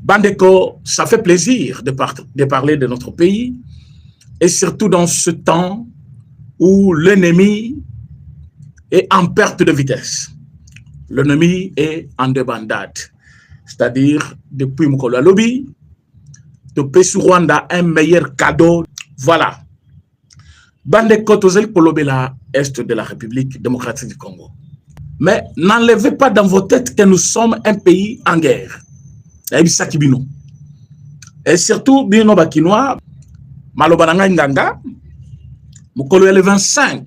Bandeko, ça fait plaisir de parler de notre pays, et surtout dans ce temps où l'ennemi est en perte de vitesse. L'ennemi est en débandade. C'est-à-dire, depuis Mokolo Lobby, depuis sur Rwanda, un meilleur cadeau. Voilà. Bandeko, Tozel Kolobela, Est de la République démocratique du Congo. Mais n'enlevez pas dans vos têtes que nous sommes un pays en guerre. Et surtout, Bino Bakinois, Malobananga Nganga, Mokolo le 25,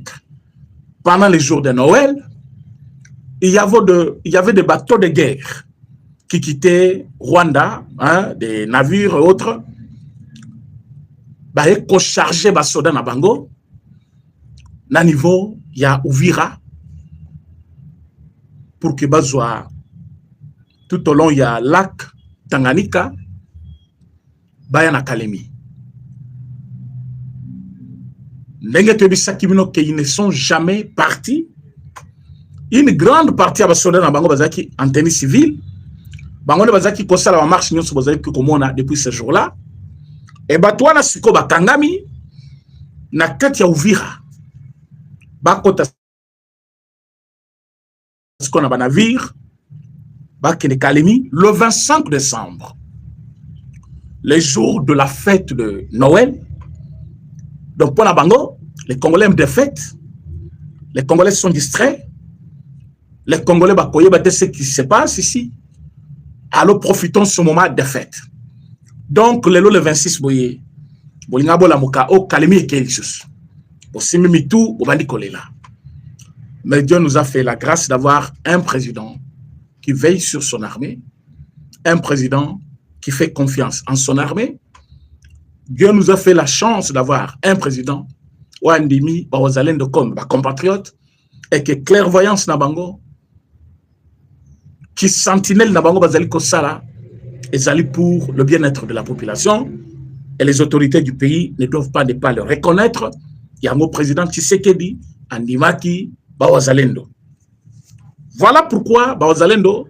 pendant les jours de Noël, il y avait des bateaux de guerre qui quittaient Rwanda, hein, des navires et autres, ils chargé les soldats na bango, na niveau, il y a Uvira, pour que bazwa, tout au long, il y a lac Tanganyika, Bayana Kalemi. Ils ne sont jamais partis. Une grande partie de soldats en tennis civil, la marche depuis ce jour-là. Et Batouana Siko Bakangami, na Katia Uvira, Bakota Skona Banavir, Bakene Kalemi, le 25 décembre, les jours de la fête de Noël. Donc, pour la Bango, les Congolais aiment des fêtes, les Congolais sont distraits, les Congolais bakoye bate ce qui se passe ici. Alors, profitons de ce moment de fête. Donc, le 26 boye, bolinga bola muka o kalemi et kelsus. Pour simimi tout, au bandi kolela. Mais Dieu nous a fait la grâce d'avoir un président qui veille sur son armée, un président qui fait confiance en son armée. Dieu nous a fait la chance d'avoir un président, Wandimi, Bawazalendo comme compatriote, et que clairvoyance Nabango, qui sentinelle Nabango Bazali Kosala, et Zali pour le bien-être de la population, et les autorités du pays ne doivent pas ne pas le reconnaître. Il y a un mot président Tshisekedi, Andimaki, Bawazalendo. Voilà pourquoi Bawazalendo,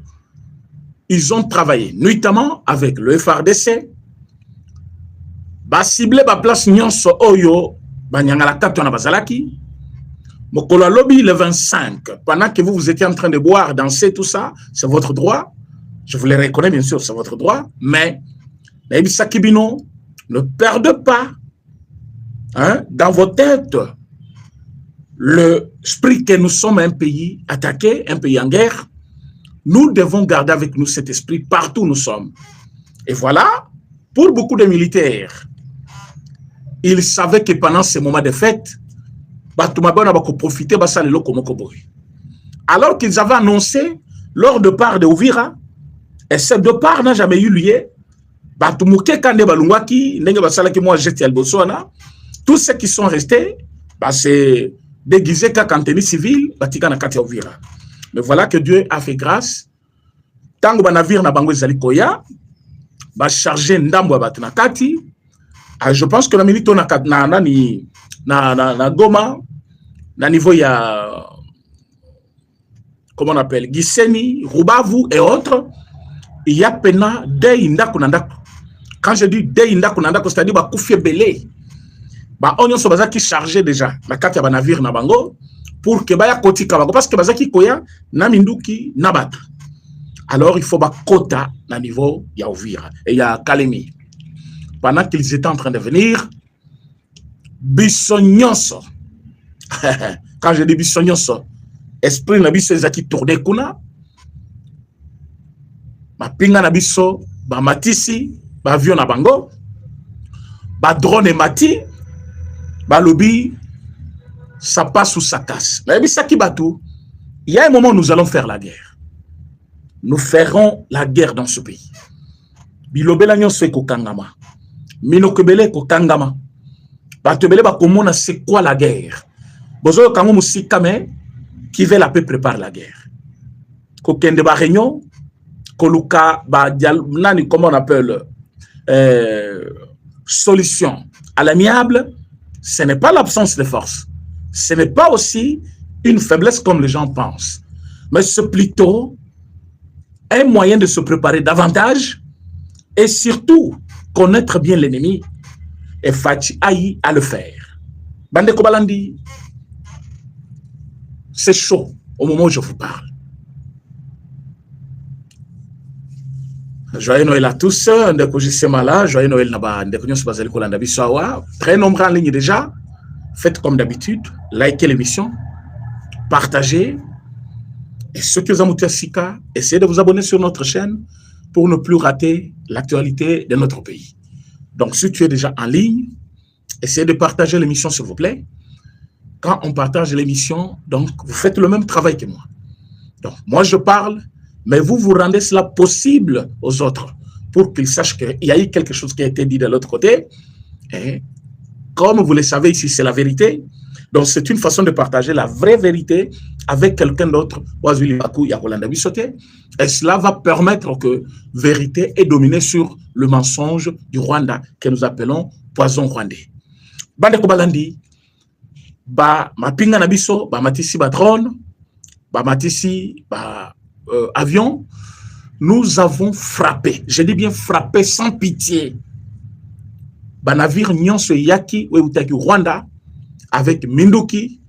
ils ont travaillé nuitamment avec le FRDC, ciblé la place Nyonso Oyo, Banyangala Katona Bazalaki, Mokolo Lobby le 25, pendant que vous étiez en train de boire, danser, tout ça, c'est votre droit. Je vous le reconnais, bien sûr, c'est votre droit, mais Sakibino, ne perdez pas hein, dans vos têtes l'esprit que nous sommes un pays attaqué, un pays en guerre. Nous devons garder avec nous cet esprit partout où nous sommes. Et voilà, pour beaucoup de militaires, ils savaient que pendant ces moments de fête, alors qu'ils avaient annoncé leur départ de Uvira, et ce départ n'a jamais eu lieu, tous ceux qui sont restés, c'est déguisés qu'en tennis civil, mais voilà que Dieu a fait grâce. Tango banavir na bango ezali koya, ba charger ndambo ba tunakati. Je pense que la minute na Goma, na niveau ya comment on appelle Giseni, Rubavu et autres, il y a pena dei ndako na ndako. Quand je dis dei ndako na ndako, c'est-à-dire ba kufie belé. Ba onyo so bazaki charger déjà la carte ya banavir na bango pour que ba ya kotika bango parce que bazaki koya na minduki na bata. Alors il faut ba quota na niveau ya Uvira et ya Kalemi. Pendant qu'ils étaient en train de venir, Bissonyoso, quand je dis Bissonyoso, esprit na biso ezaki tourner kuna, ba pinga na biso, ba matisi, ba avion na bango, ba drone mati, ba lobby, ça passe ou ça casse. Mais bisaki batou, il y a un moment où nous allons faire la guerre. Nous ferons la guerre dans ce pays. Bilobela nyonso ekokangama. Minokebele kokangama. Batebele bakomona c'est quoi la guerre. Bozo kango musikame qui veut la paix prépare la guerre. Kokende ba réunion, koluka ba nani comment on appelle solution à l'amiable, ce n'est pas l'absence de force. Ce n'est pas aussi une faiblesse comme les gens pensent. Mais c'est plutôt un moyen de se préparer davantage et surtout connaître bien l'ennemi. Et Fachi Aïe à le faire. Bande Kobalandi, c'est chaud au moment où je vous parle. Joyeux Noël à tous, joyeux Noël Naba, très nombreux en ligne déjà. Faites comme d'habitude, likez l'émission, partagez. Et ceux qui vous ont Sika, essayez de vous abonner sur notre chaîne pour ne plus rater l'actualité de notre pays. Donc, si tu es déjà en ligne, essayez de partager l'émission, s'il vous plaît. Quand on partage l'émission, donc, vous faites le même travail que moi. Donc, moi, je parle, mais vous rendez cela possible aux autres pour qu'ils sachent qu'il y a eu quelque chose qui a été dit de l'autre côté. Et comme vous le savez ici, c'est la vérité. Donc, c'est une façon de partager la vraie vérité avec quelqu'un d'autre. Et cela va permettre que vérité est dominée sur le mensonge du Rwanda que nous appelons poison rwandais. Bande Kobalandi, ba mapinga nabiso, ba matisi ba drone, ba matisi ba avion, nous avons frappé, je dis bien frappé sans pitié, ba navire nyonso yaki weutaki Rwanda avec Minduki,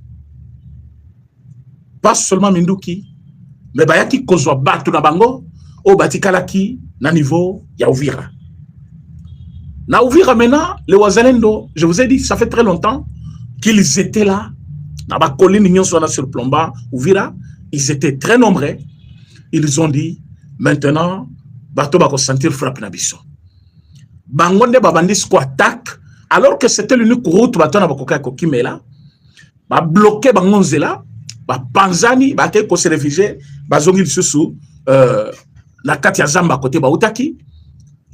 pas seulement Minduki, mais bayaki kozwa batu na bango o batikalaki na niveau ya Uvira. Na Uvira maintenant, les Wazalendo, je vous ai dit, ça fait très longtemps qu'ils étaient là, na ba colline nyonso na sur Plomba, Uvira, ils étaient très nombreux. Ils ont dit, maintenant, bato bako sentir frappe na biso. Bangonde babandis ko attaque, alors que c'était l'unique route bato na bakoka ko kimela, ba bloqué bangonzela, ba panzani, ba ke ko se réfugier, ba zongi susu na kati ya Zamba côté ba utaki.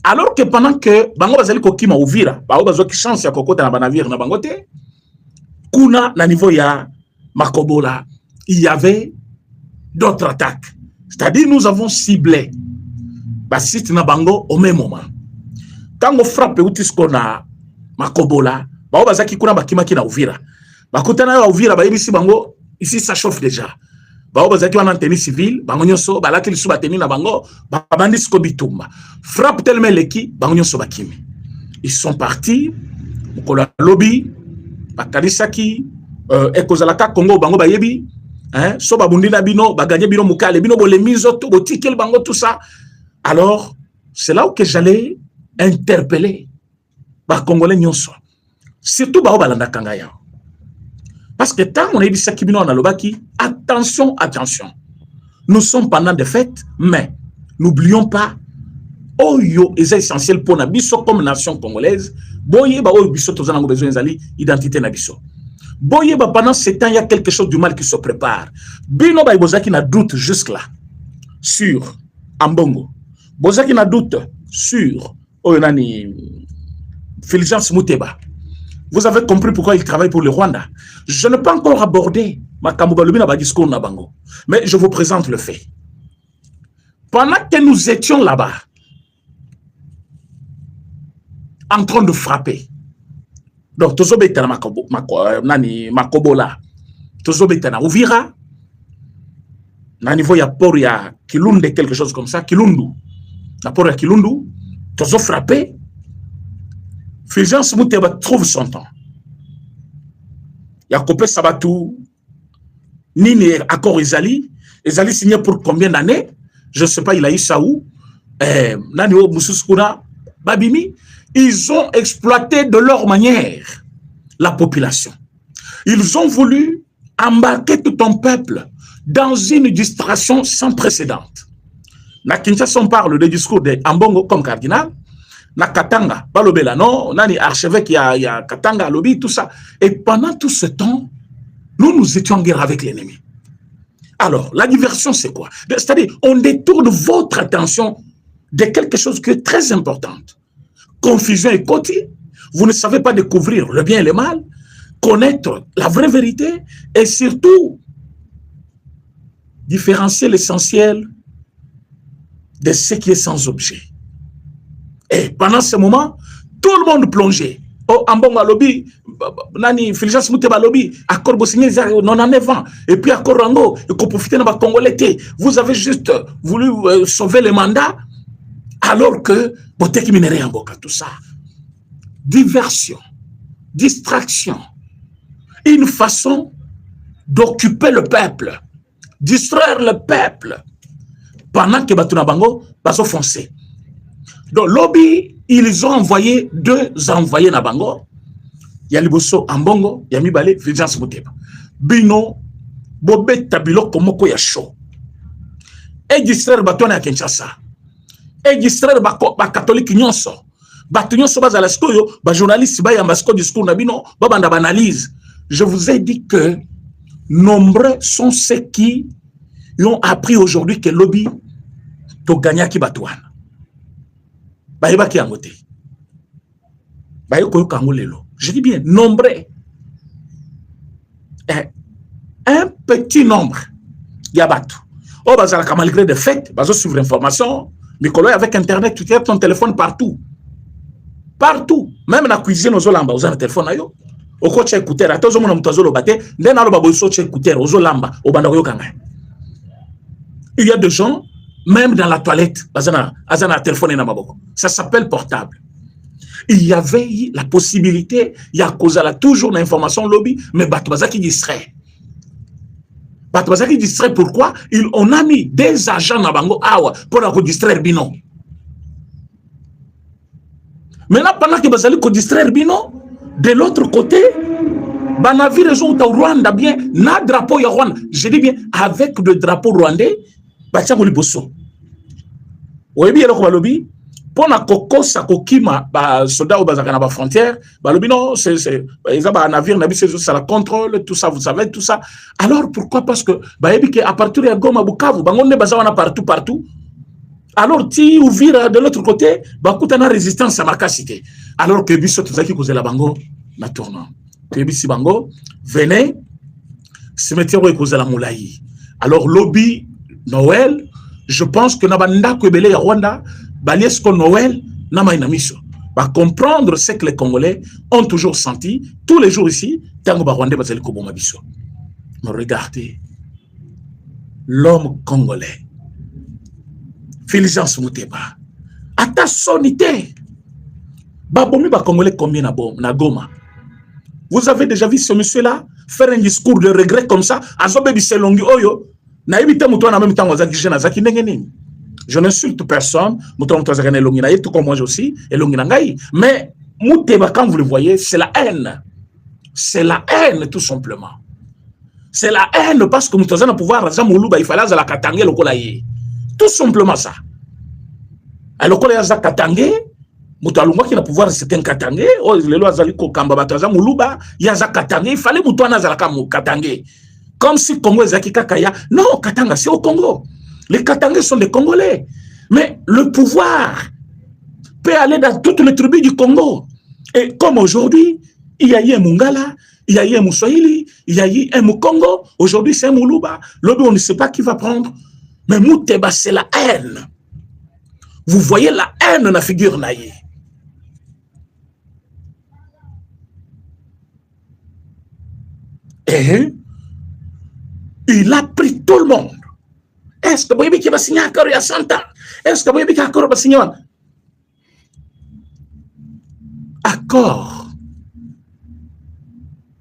Alors que pendant que bango bazali ko kima Uvira, ba bazo ki chance ya kokota na banavire na bangote, kuna na niveau ya Makobola, il y avait d'autres attaques. C'est-à-dire, nous avons ciblé Basit na bango au même moment. Quand on frappe Utisko na Makobola, bao bazaki kuna bakimaki na Uvira. Bakutana ya Uvira ba ibisi bango, ici ça chauffe déjà. Bao bazaki wana tenue civile, bango nyonso balaki lisu bateni na bango, babandisiko bitumba. Frappe tellement leki, bango nyonso bakimi. Ils sont partis, mukola lobby, bakarisaki, ekozalaka Congo bango bayebi. Hein, so babundina bino baganye bino mukale bino bolemizo to botikel bango tout ça. Alors c'est là où que j'allais interpeller ba congolais nyonso, surtout ba balanda kangaya, parce que tant on est dit ça qui bino na lobaki, attention, nous sommes pendant des fêtes, mais n'oublions pas oyo est essentiel pour na biso comme nation congolaise. Boye ba oyo biso tozana ngo besoin zali identité na biso. Boye, pendant ce temps, il y a quelque chose du mal qui se prépare. Bino ba bozaki na doute jusque là sur Ambongo. Bozaki na doute sur Oyonani Fulgence Muteba. Vous avez compris pourquoi il travaille pour le Rwanda. Je n'ai pas encore abordé ma Kamoubalubi na discours na bango, mais je vous présente le fait. Pendant que nous étions là-bas, en train de frapper, donc, tozo betana Makobola, tozo betana Uvira, na niveau ya port ya Kilunde, quelque chose comme ça, Kilundu, na port ya Kilundu, tozo frappé, Fulgence Muteba trouve son temps. Yakopé Sabatou, Nini accord Ezali signé pour combien d'années? Je ne sais pas, il a eu ça où? Nani o Mususkuna, Babimi. Ils ont exploité de leur manière la population. Ils ont voulu embarquer tout un peuple dans une distraction sans précédent. Na Kinshasa, on parle des discours de Ambongo comme cardinal. Na Katanga, Balobela, non, nani archevêque, il y a Katanga, Lobi, tout ça. Et pendant tout ce temps, nous étions en guerre avec l'ennemi. Alors, la diversion, c'est quoi? C'est-à-dire, on détourne votre attention de quelque chose qui est très important. Confusion et côté, vous ne savez pas découvrir le bien et le mal, connaître la vraie vérité et surtout différencier l'essentiel de ce qui est sans objet. Et pendant ce moment, tout le monde plongeait. Oh, Ambongo Alobi, Nani, Fulgence Moutéba lobby, accord Bossigné, 99 ans, et puis accord Rango, et qu'on profite de ma Congolais. Vous avez juste voulu sauver le mandat, alors que, Boteki Minéré en Boka, tout ça. Diversion, distraction, une façon d'occuper le peuple, distraire le peuple, pendant que Batuna Bango va se foncer. Donc, lobby, ils ont envoyé 2 envoyés na Bango. Il y a Liboso Ambongo, il y a Mibale, Fulgence Moutéba. Bino, Bobé Tabilo Komoko ya show. Et distraire Batona à Kinshasa. Et distraire ba catholique nyonso. Batu nyonso bazala skoyo, ba journaliste ba yamba sko discours na bino, ba banda banalise. Je vous ai dit que nombreux sont ceux qui ont appris aujourd'hui que lobby to gagner ki batouana. Baïba qui a moté. Baïba Kangolelo. Je dis bien, nombreux. Un petit nombre. Yabatou. Oh, bazalaka malgré des faits, bazo suivre l'information. Mikolo avec Internet, tu tiens ton téléphone partout. Partout. Même dans la cuisine, aux olamba, aux téléphone ayo. Au coach écouteur, à tous les gens qui bate, d'un alo baboso écouteur, aux olamba, au bandario kanga. Il y a des gens, même dans la toilette, azana téléphone na maboko. Ça s'appelle portable. Il y avait la possibilité, il y a toujours l'information lobby, mais Batouaza qui distrait. Batouaza qui distrait, pourquoi? On a mis des agents na bango awa pour distraire Bino. Maintenant, pendant que Bazali ko distraire Bino, de l'autre côté, Banavi raison au Rwanda bien, na drapeau ya Rwanda. Je dis bien, avec le drapeau rwandais, Batia Moliboso. Oui, bien, le lobby. Pour la coco, ça kokima, soldats au bazar à frontière, lobby non, c'est un navire, ça la contrôle, tout ça, vous savez, tout ça. Alors pourquoi? Parce que, à partir de Goma, Bukavu, on est bazar partout. Alors, si vous virez de l'autre côté, il y a résistance à ma cité. Alors que Bissot, tout ça qui causait la bango, la tournant. Que Bissi Bango, venez, cimetière où causait la moulaï. Alors, lobby, Noël, je pense que Nabanda Kwebele Rwanda, Baliesko Noël, Namainamiso, va comprendre ce que les Congolais ont toujours senti, tous les jours ici, Tango Rwandais Bazali Kobomabiso. Mais regardez, l'homme congolais, Fulgence Moutéba, à ta sonité, Babomi ba Congolais combien na Goma? Vous avez déjà vu ce monsieur-là faire un discours de regret comme ça, Azobe Biselongi Oyo, na ebita muto na même temps ozaki jeune azaki ndengeni. Je n'insulte personne, muto azaki longi na tout comme moi aussi et longi na ngai, mais Moutéba quand vous le voyez, c'est la haine. C'est la haine tout simplement. C'est la haine parce que muto azana pouvoir za muluba ifala za la katangé lokola ye. Tout simplement ça. Alors quand il y a Katangé, Moutalunga qui n'a pouvoir c'est un Katangé, oh les lois zaliko kamba bataza muluba, il y a Katangé, il fallait Moutouana zalaka Katangé. Comme si Congo zaki kakaya. Non, Katanga c'est au Congo. Les Katangés sont des Congolais. Mais le pouvoir peut aller dans toutes les tribus du Congo. Et comme aujourd'hui, il y a eu un Mungala, il y a eu un Moussoili, il y a eu un Mukongo, aujourd'hui c'est un Muluba. L'autre on ne sait pas qui va prendre. Mais Moutéba, c'est la haine. Vous voyez la haine dans la figure naïe. Et il a pris tout le monde. Est-ce que vous voyez qu'il va signer encore il y a 100 ans? Est-ce que vous voyez qu'il va signer accord?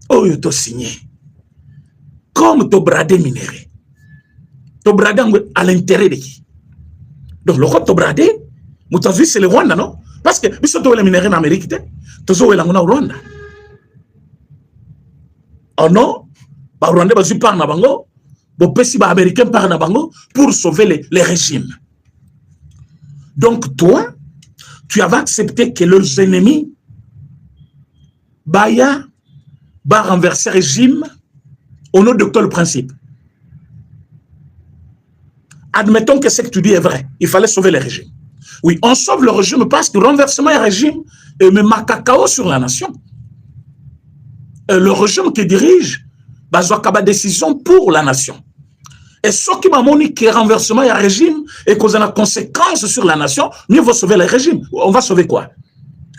Oh, il a signé. Comme tu bradé minéré. Tu bradé à l'intérêt de qui? Donc, le roi tu bradé, c'est le Rwanda, non? Parce que, si tu as les minéraux en Amérique, tu as les Rwanda. Oh non? Les Rwandais ne parlent pas bango, les Américains parlent bango pour sauver les régimes. Donc, toi, tu avais accepté que leurs ennemis va renverser le régime au nom de quel principe? Admettons que ce que tu dis est vrai. Il fallait sauver le régime. Oui, on sauve le régime parce que renversement du régime met ma cacao sur la nation. Le régime qui dirige, une décision pour la nation. Et ce qui m'a dit que renversement du régime et cause de conséquences sur la nation, mieux vaut sauver le régime. On va sauver quoi?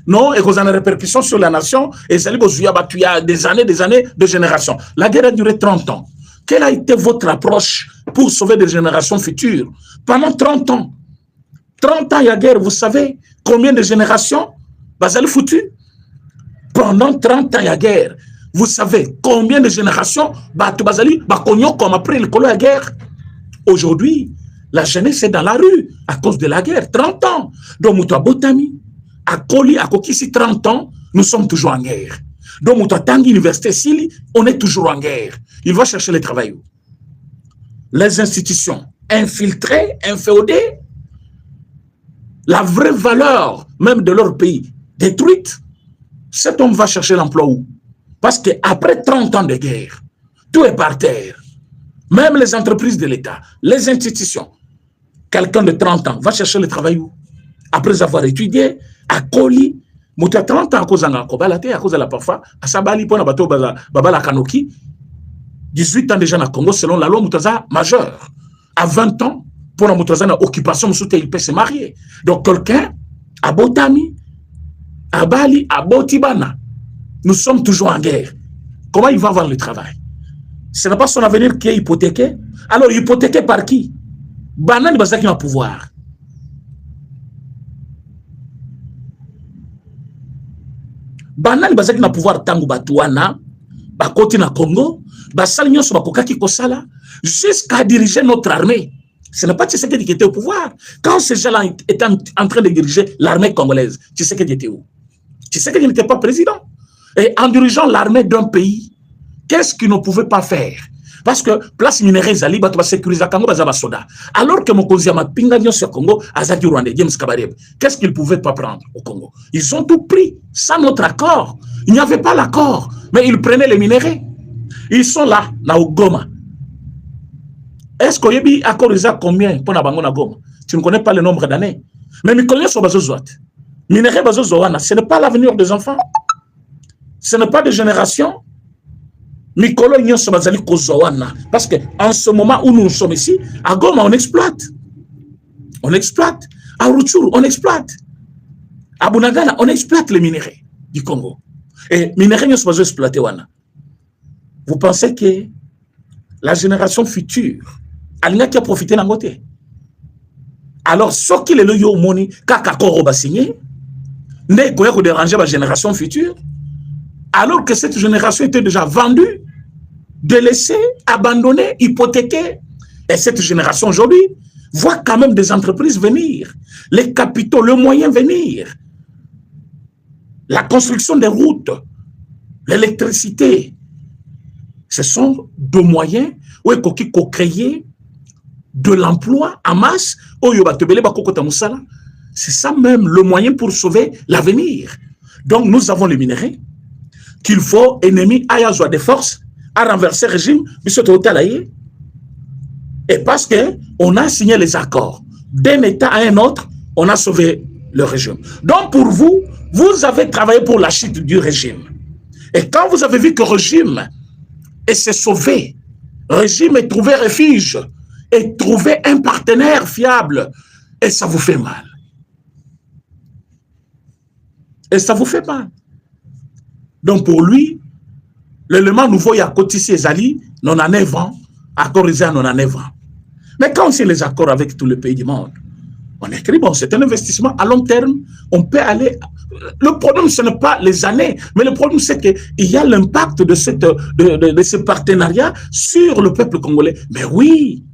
Non, et qu'on a une répercussion sur la nation, et ça il y a des années, de générations. La guerre a duré 30 ans. Quelle a été votre approche pour sauver des générations futures? Pendant 30 ans. 30 ans, il y a guerre, vous savez combien de générations vous allez foutu? Pendant 30 ans, il y a guerre. Vous savez combien de générations comme après le colon de la guerre? Aujourd'hui, la jeunesse est dans la rue à cause de la guerre. 30 ans. Donc, Moutoua Botami, à Koli, à Kokisi, 30 ans, nous sommes toujours en guerre. Donc, Moutoua Tangi, Université Sili, on est toujours en guerre. Il va chercher les travailleurs. Les institutions infiltrées, inféodées, la vraie valeur même de leur pays détruite, cet homme va chercher l'emploi où? Parce qu'après 30 ans de guerre, tout est par terre. Même les entreprises de l'État, les institutions, quelqu'un de 30 ans va chercher le travail où? Après avoir étudié, à Koli, Mouta 30 ans à cause de la parfois, à Sabali, pour bateau Babala Kanoki, 18 ans déjà dans le Congo, selon la loi Moutaza majeure. À 20 ans, pour la Moutaza, occupation, il peut se marier. Donc, quelqu'un, à Botami, à Bali, à Botibana, nous sommes toujours en guerre. Comment il va avoir le travail? Ce n'est pas son avenir qui est hypothéqué. Alors, hypothéqué par qui? Banane Bazaki a pouvoir. Banane Bazaki na pouvoir tangu Batouana, Bakoti na Congo, Basalignon sur Bakokaki Kosala, jusqu'à diriger notre armée. Ce n'est pas Tshisekedi qui était au pouvoir. Quand ces gens-là étaient en train de diriger l'armée congolaise, Tshisekedi était où? Tshisekedi n'était pas président. Et en dirigeant l'armée d'un pays, qu'est-ce qu'ils ne pouvaient pas faire? Parce que place minérale Zali, tu vas sécuriser Congo, soda. Alors que mon cousin m'a pingagnon sur Congo, Azadi Rwanda, James Kabareb, qu'est-ce qu'ils ne pouvaient pas prendre au Congo? Ils ont tout pris sans notre accord. Il n'y avait pas l'accord, mais ils prenaient les minéraux. Ils sont là, na Goma. Est-ce qu'il y a accord combien pour la Goma? Tu ne connais pas le nombre d'années. Mais ils connaissent sur Bazozouat. Minéraux Bazozouana, ce n'est pas l'avenir des enfants. Ce n'est pas des générations. Parce qu'en ce moment où nous sommes ici, à Goma, on exploite. On exploite. À Rutshuru, on exploite. À Bunagana, on exploite les minéraux du Congo. Et les minéraux ne sont pas exploités. Vous pensez que la génération future, elle n'a qu'à profiter d'un côté. Alors, ce qui est le yo moni, kakako va signer, n'est qu'à déranger la génération future, alors que cette génération était déjà vendue, délaissée, abandonnée, hypothéquée. Et cette génération aujourd'hui voit quand même des entreprises venir, les capitaux, le moyen venir, la construction des routes, l'électricité. Ce sont deux moyens où il faut créer de l'emploi en masse. C'est ça même le moyen pour sauver l'avenir. Donc nous avons les minéraux qu'il faut, ennemi, à des forces, à renverser le régime, et parce qu'on a signé les accords d'un État à un autre, on a sauvé le régime. Donc pour vous, vous avez travaillé pour la chute du régime. Et quand vous avez vu que le régime s'est sauvé, le régime est trouvé refuge, et trouvé un partenaire fiable, et ça vous fait mal. Et ça vous fait mal. Donc pour lui, l'élément nouveau, il y a Kotisi et Zali, non à 9 ans, accord Isa, non à 9 ans. Mais quand on signe les accords avec tous les pays du monde, on écrit, bon, c'est un investissement à long terme, on peut aller... Le problème, ce n'est pas les années, mais le problème, c'est qu'il y a l'impact de ce partenariat sur le peuple congolais. Mais oui,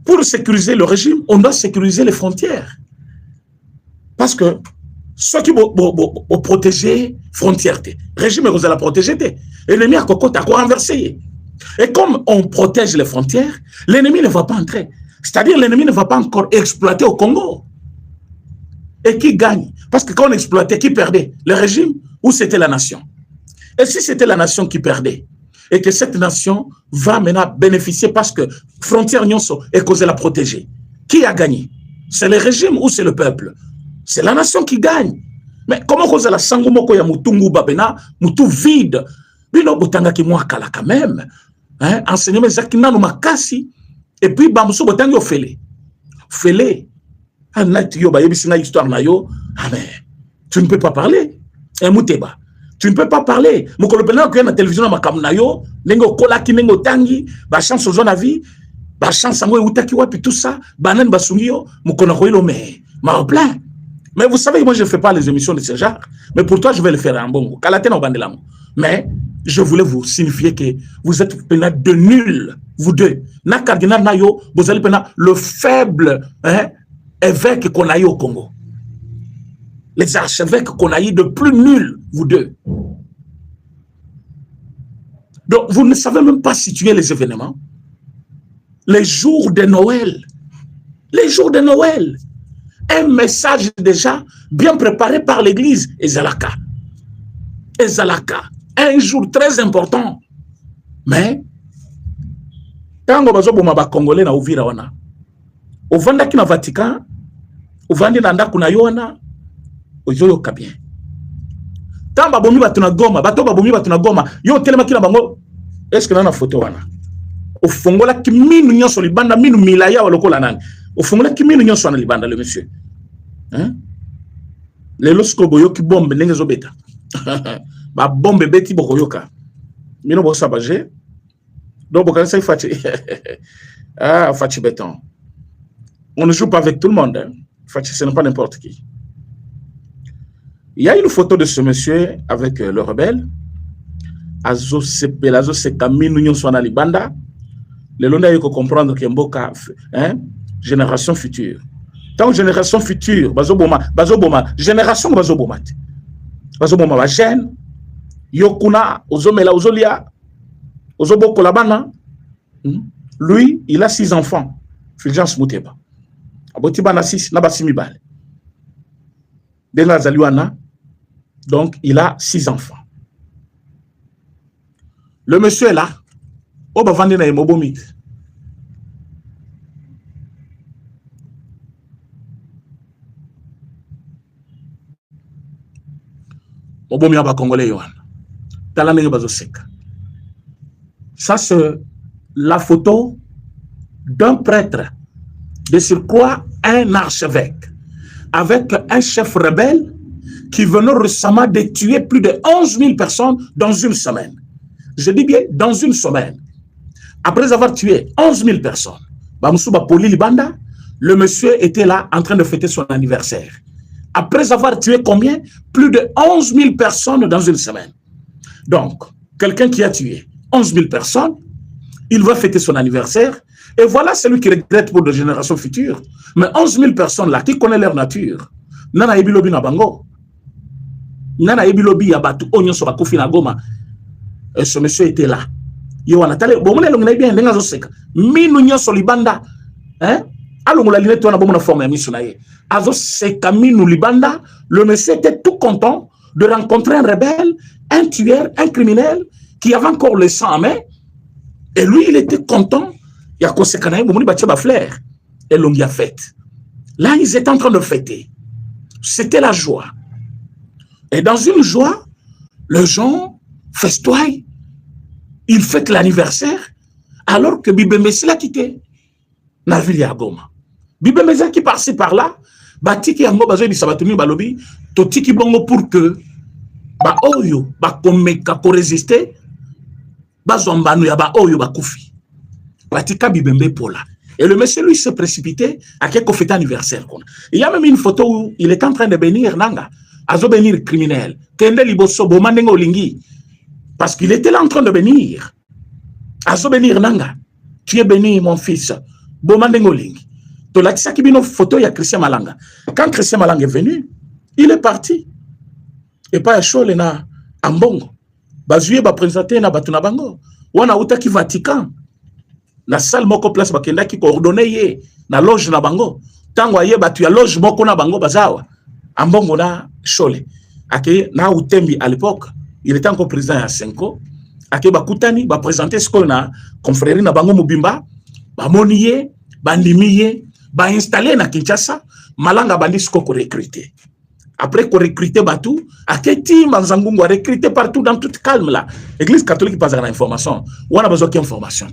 pour sécuriser le régime, on doit sécuriser les frontières. Parce que ceux qui vont protéger les frontières, le régime vous allez protéger, l'ennemi a renversé. Et comme on protège les frontières, l'ennemi ne va pas entrer. C'est-à-dire l'ennemi ne va pas encore exploiter au Congo. Et qui gagne? Parce que quand on exploitait, qui perdait? Le régime ou c'était la nation? Et si c'était la nation qui perdait, et que cette nation va maintenant bénéficier parce que frontière nyonso est causée la protéger, qui a gagné? C'est le régime ou c'est le peuple? C'est la nation qui gagne. Mais comment cause la sangomoko ya mutungu babena, mutu vide? Bino botanga ki mwa kala quand même. Hein? Enseignement zakina no makasi. Et puis bamso botanga yo fele. Fele. Anat yo ba yebisi na histoire na yo. Amen. tu ne peux pas parler. Et Mouteba, tu ne peux pas parler. Mokolo pena ko na télévision na makamna yo, nengo kola ki nengo tangi, ba chance aux na vie, ba chance ngo utaki wapi tout ça, banan basungi yo, mokona ko ilo ma plein. Mais vous savez, moi je ne fais pas les émissions de ce genre, mais pour toi je vais le faire en bongo. Kalatena bandelam. Mais je voulais vous signifier que vous êtes de nuls, vous deux. Na cardinal nayo, vous allez le faible évêque qu'on a eu au Congo. Les archevêques qu'on a eu de plus nuls, vous deux. Donc, vous ne savez même pas situer les événements. Les jours de Noël. Les jours de Noël. Un message déjà bien préparé par l'église. Ezalaka. Ezalaka. Un jour très important. Mais, quand on va Congolais na Uvira wana, au Vandaki na Vatican, au Vandi na Ndaku na Yoana, oyo kabien. Tamba bomi batuna Goma, bato babomi batuna Goma, yo telema kila bango, est-ce que na photo wana? O fongola ki minu nyonso libanda minu milaya walokola nani. O fongola ki minu nyonso na libanda le monsieur. Hein? Le losko boyoki bombe ndenge zo beta. Ba bombe beti bokoyoka. Mino bo sabaje. Donc bokanisa fati. Ah, fati béton. On ne joue pas avec tout le monde. Hein? Fati, ce n'est pas n'importe qui. Il y a une photo de ce monsieur avec le rebelle. Azo sepel, azo sekaminu nyonso na libanda. Le londa yoko comprendre que mboka, hein, génération future. Tant génération future, bazoboma, génération bazoboma. Bazoboma ba jeune, yokuna, ozomela ozolia, ozoboko labana. Lui, il a 6 enfants. Fulgence Mouteba. Abotiba na 6, naba 6 mibale. Denga Zaliwana. Donc, il a 6 enfants. Le monsieur est là. Oba vandi na Mobomit. Mobomi aba Congolais Yohan. Talanenge bazo seka. Ça, c'est la photo d'un prêtre, de surcroît un archevêque, avec un chef rebelle qui venait récemment de tuer plus de 11 000 personnes dans une semaine. Je dis bien dans une semaine. Après avoir tué 11 000 personnes, le monsieur était là en train de fêter son anniversaire. Après avoir tué combien? Plus de 11 000 personnes dans une semaine. Donc, quelqu'un qui a tué 11 000 personnes, il va fêter son anniversaire. Et voilà celui qui regrette pour des générations futures. Mais 11 000 personnes là, qui connaissent leur nature? Nana ebilobi na bango. Nana ebilobi ya batu onyo so bakufi na Goma. Et ce monsieur était là. Yowana tale bomone longna bien ndenga zo seka. Minu nyoso libanda. Hein? Alongo la linette wana bomona forme ya miso na ye. Azo seka minu libanda, le monsieur était tout content de rencontrer un rebelle, un tueur, un criminel qui avait encore le sang en main. Et lui, il était content. Il y a conséquemment bomoni batia ba fleur. Et l'on y a fête. Là, ils étaient en train de fêter. C'était la joie. Et dans une joie, les gens festoient. Ils fêtent l'anniversaire alors que Bibemesi l'a quitté. La ville ya Goma. Bibemesi qui passait par là, batiki yango bazo di sabatumi balobi, totiki bongo pour que ba oyo ba komeka ko résister, ba zombanu ya ba oyo ba kufi. Batika Bibembe pola. Et le monsieur, lui, s'est précipité à quelques fêtes anniversaire. Il y a même une photo où il est en train de bénir Nanga. Azo bénir criminel. Kende liboso bomandengo lingi. Parce qu'il était là en train de bénir. Azo bénir Nanga. Tu es béni, mon fils. Bomandengo lingi. To la tisa kibino photo ya Christian Malanga. Quand Christian Malanga est venu, il est parti. Et pas à Chole na Ambongo. Bazuye ba présenté na batuna bango. Wana uta ki Vatican. Na salle moko place bakenda ki coordonné ye na loge na bango tango aye batu ya loge moko na bango bazawa ambongo na Chole ake na Utembi à l'époque il était encore président ya Senko ake bakutani ba présenter ce na confrérie na bango Mobimba ba moniye ba ndimiye ba installer na Kinshasa Malanga bandi ko recruter après ko recruter batu ake ti manzangungu a recruter partout dans toute calme là église catholique pas na information wana besoin d'information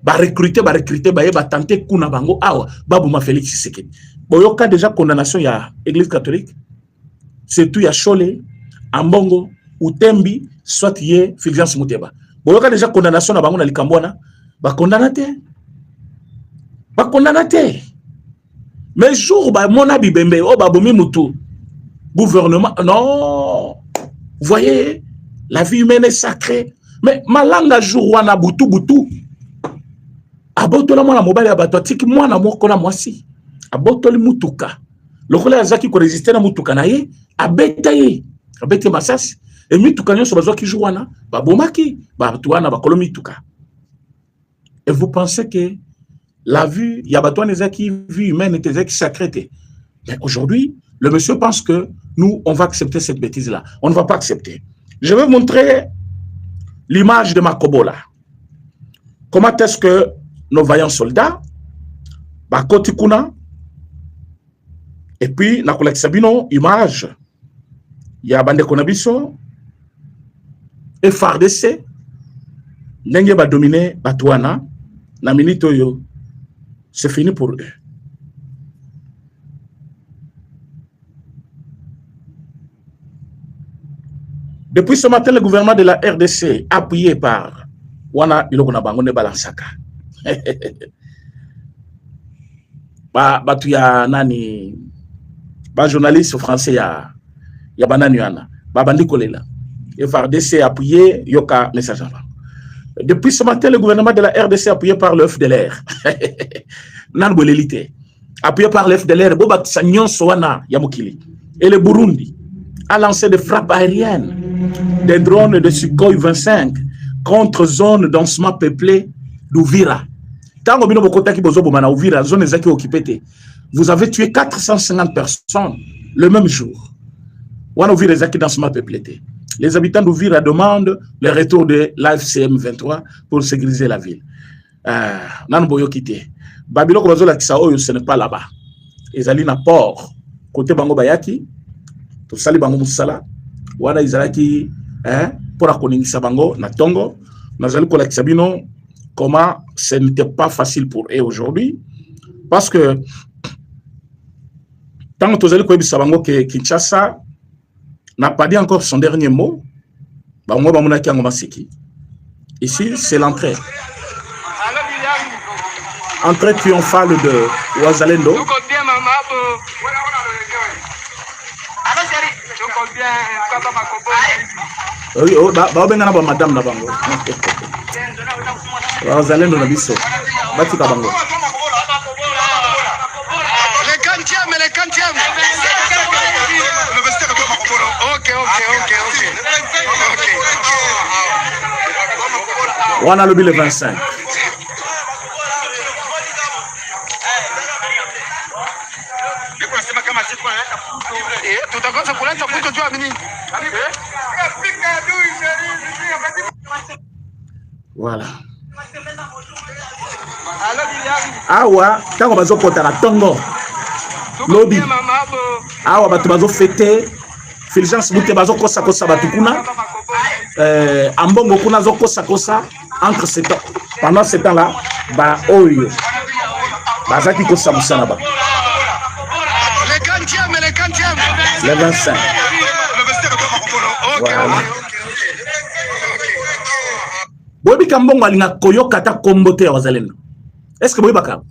ba recruter ba tenter kuna bango awa babuma Félix Tshisekedi boyoka déjà condamnation ya église catholique c'est tout ya Chole, Ambongo, Utembi, soit yé Fulgence Muteba. Boyoka déjà condamnation na bango na likambwana, ba condamnaté. Ba condamnaté. Mais jour ba mona bibembe, oh ba bomi mutu. Gouvernement, non. Vous voyez, la vie humaine est sacrée. Mais malanga jour wana butu butu. Abotola mwana mobali abato tiki mwana moko na mwasi. Abotoli mutuka. Lokola azaki ko résister na mutuka na ye, abeta ye. Abete masasi. Et mituka nyonso bazo ki jour wana, ba bomaki, ba tuana ba kolo mituka. Et vous pensez que la vue, yabato nezaki vie humaine était zaki sacrée. Mais aujourd'hui, le monsieur pense que nous, on va accepter cette bêtise-là. On ne va pas accepter. Je vais vous montrer l'image de Makobola. Comment est-ce que nos vaillants soldats, Bakotikuna, et puis, Nakolek Sabino, image, il y a Bande Konabiso, et FARDC, Nenge va dominer Batouana, na minute yo, c'est fini pour eux. Depuis ce matin, le gouvernement de la RDC, appuyé par Wana Ilokona Bangone Balansaka, Batuya Nani, journaliste français, ya Bananiana, Babandi Kolela, et FARDC appuyé, Yoka message avant. Depuis ce matin, le gouvernement de la RDC, appuyé par le FDLR, Nanbolélité, appuyé par le FDLR, Boba Sanyon Soana Yamukili, et le Burundi, a lancé des frappes aériennes, des drones de Sukhoi 25 contre zone densément peuplée d'Ouvira. Quand vous avez tué 450 personnes le même jour. Les habitants d'Ouvira demandent le retour de l'AFCM 23 pour sécuriser la ville. Ce n'est pas là-bas. Ils allaient à port, côté Bango Bayaki, tout ça, Bango Moussala, Wana Izalaki, pour la Bango, Natongo, Nazali Kolakisabino, comment ce n'était pas facile pour eux aujourd'hui, parce que tant que Tozali Koyebisabango que Kinshasa n'a pas dit encore son dernier mot, Bango Bamunaki Angomasiki. Ici, c'est l'entrée. Entrée triomphale de Ouazalendo. Oui, oh, madame na bango. Ouazalendo na biso. Batika bango. Les quantièmes. Ok. Wana lobi le 25. Voilà. Awa, quand on va kota la tongo. Lobby. Awa batu bazo fêter. Fulgence Muteba bazo kosa kosa batukuna. Ambongo kuna zo kosa kosa entre ces temps. Pendant ce temps-là, ba oyo. Bazaki kosa musana ba. Les 25. Voilà. Bobi Kambongo alinga koyoka ta kombote ya Wazalendo. Est-ce que bobi baka?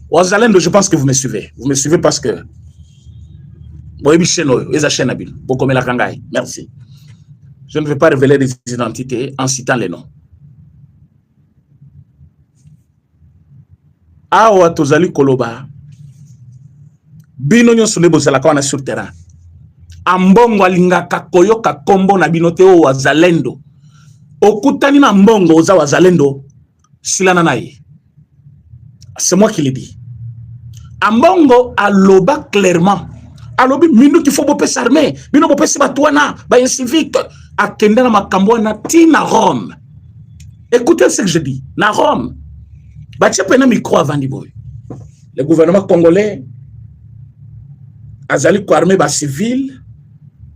Wazalendo, je pense que vous me suivez. Vous me suivez parce que bobi cheno, eza chenabil. Bokomela kangai. Merci. Je ne vais pas révéler des identités en citant les noms. Awa tozali koloba. Bino nyonso ne bozala kwa na sur terrain. Ambongo alinga kakoyoka kombo na binote o Wazalendo. Okutani na mbongo oza Wazalendo silana naye. C'est moi qui l'ai dit. Ambongo aloba clairement. Alobi minu qu'il faut bopé s'armer. Minu bopé si batouana, ba incivique. Akende na makambo na ti na Rome. Écoutez ce que je dis. Na Rome. Batia pena micro avant di boy. Le gouvernement congolais azali ko armé ba civil.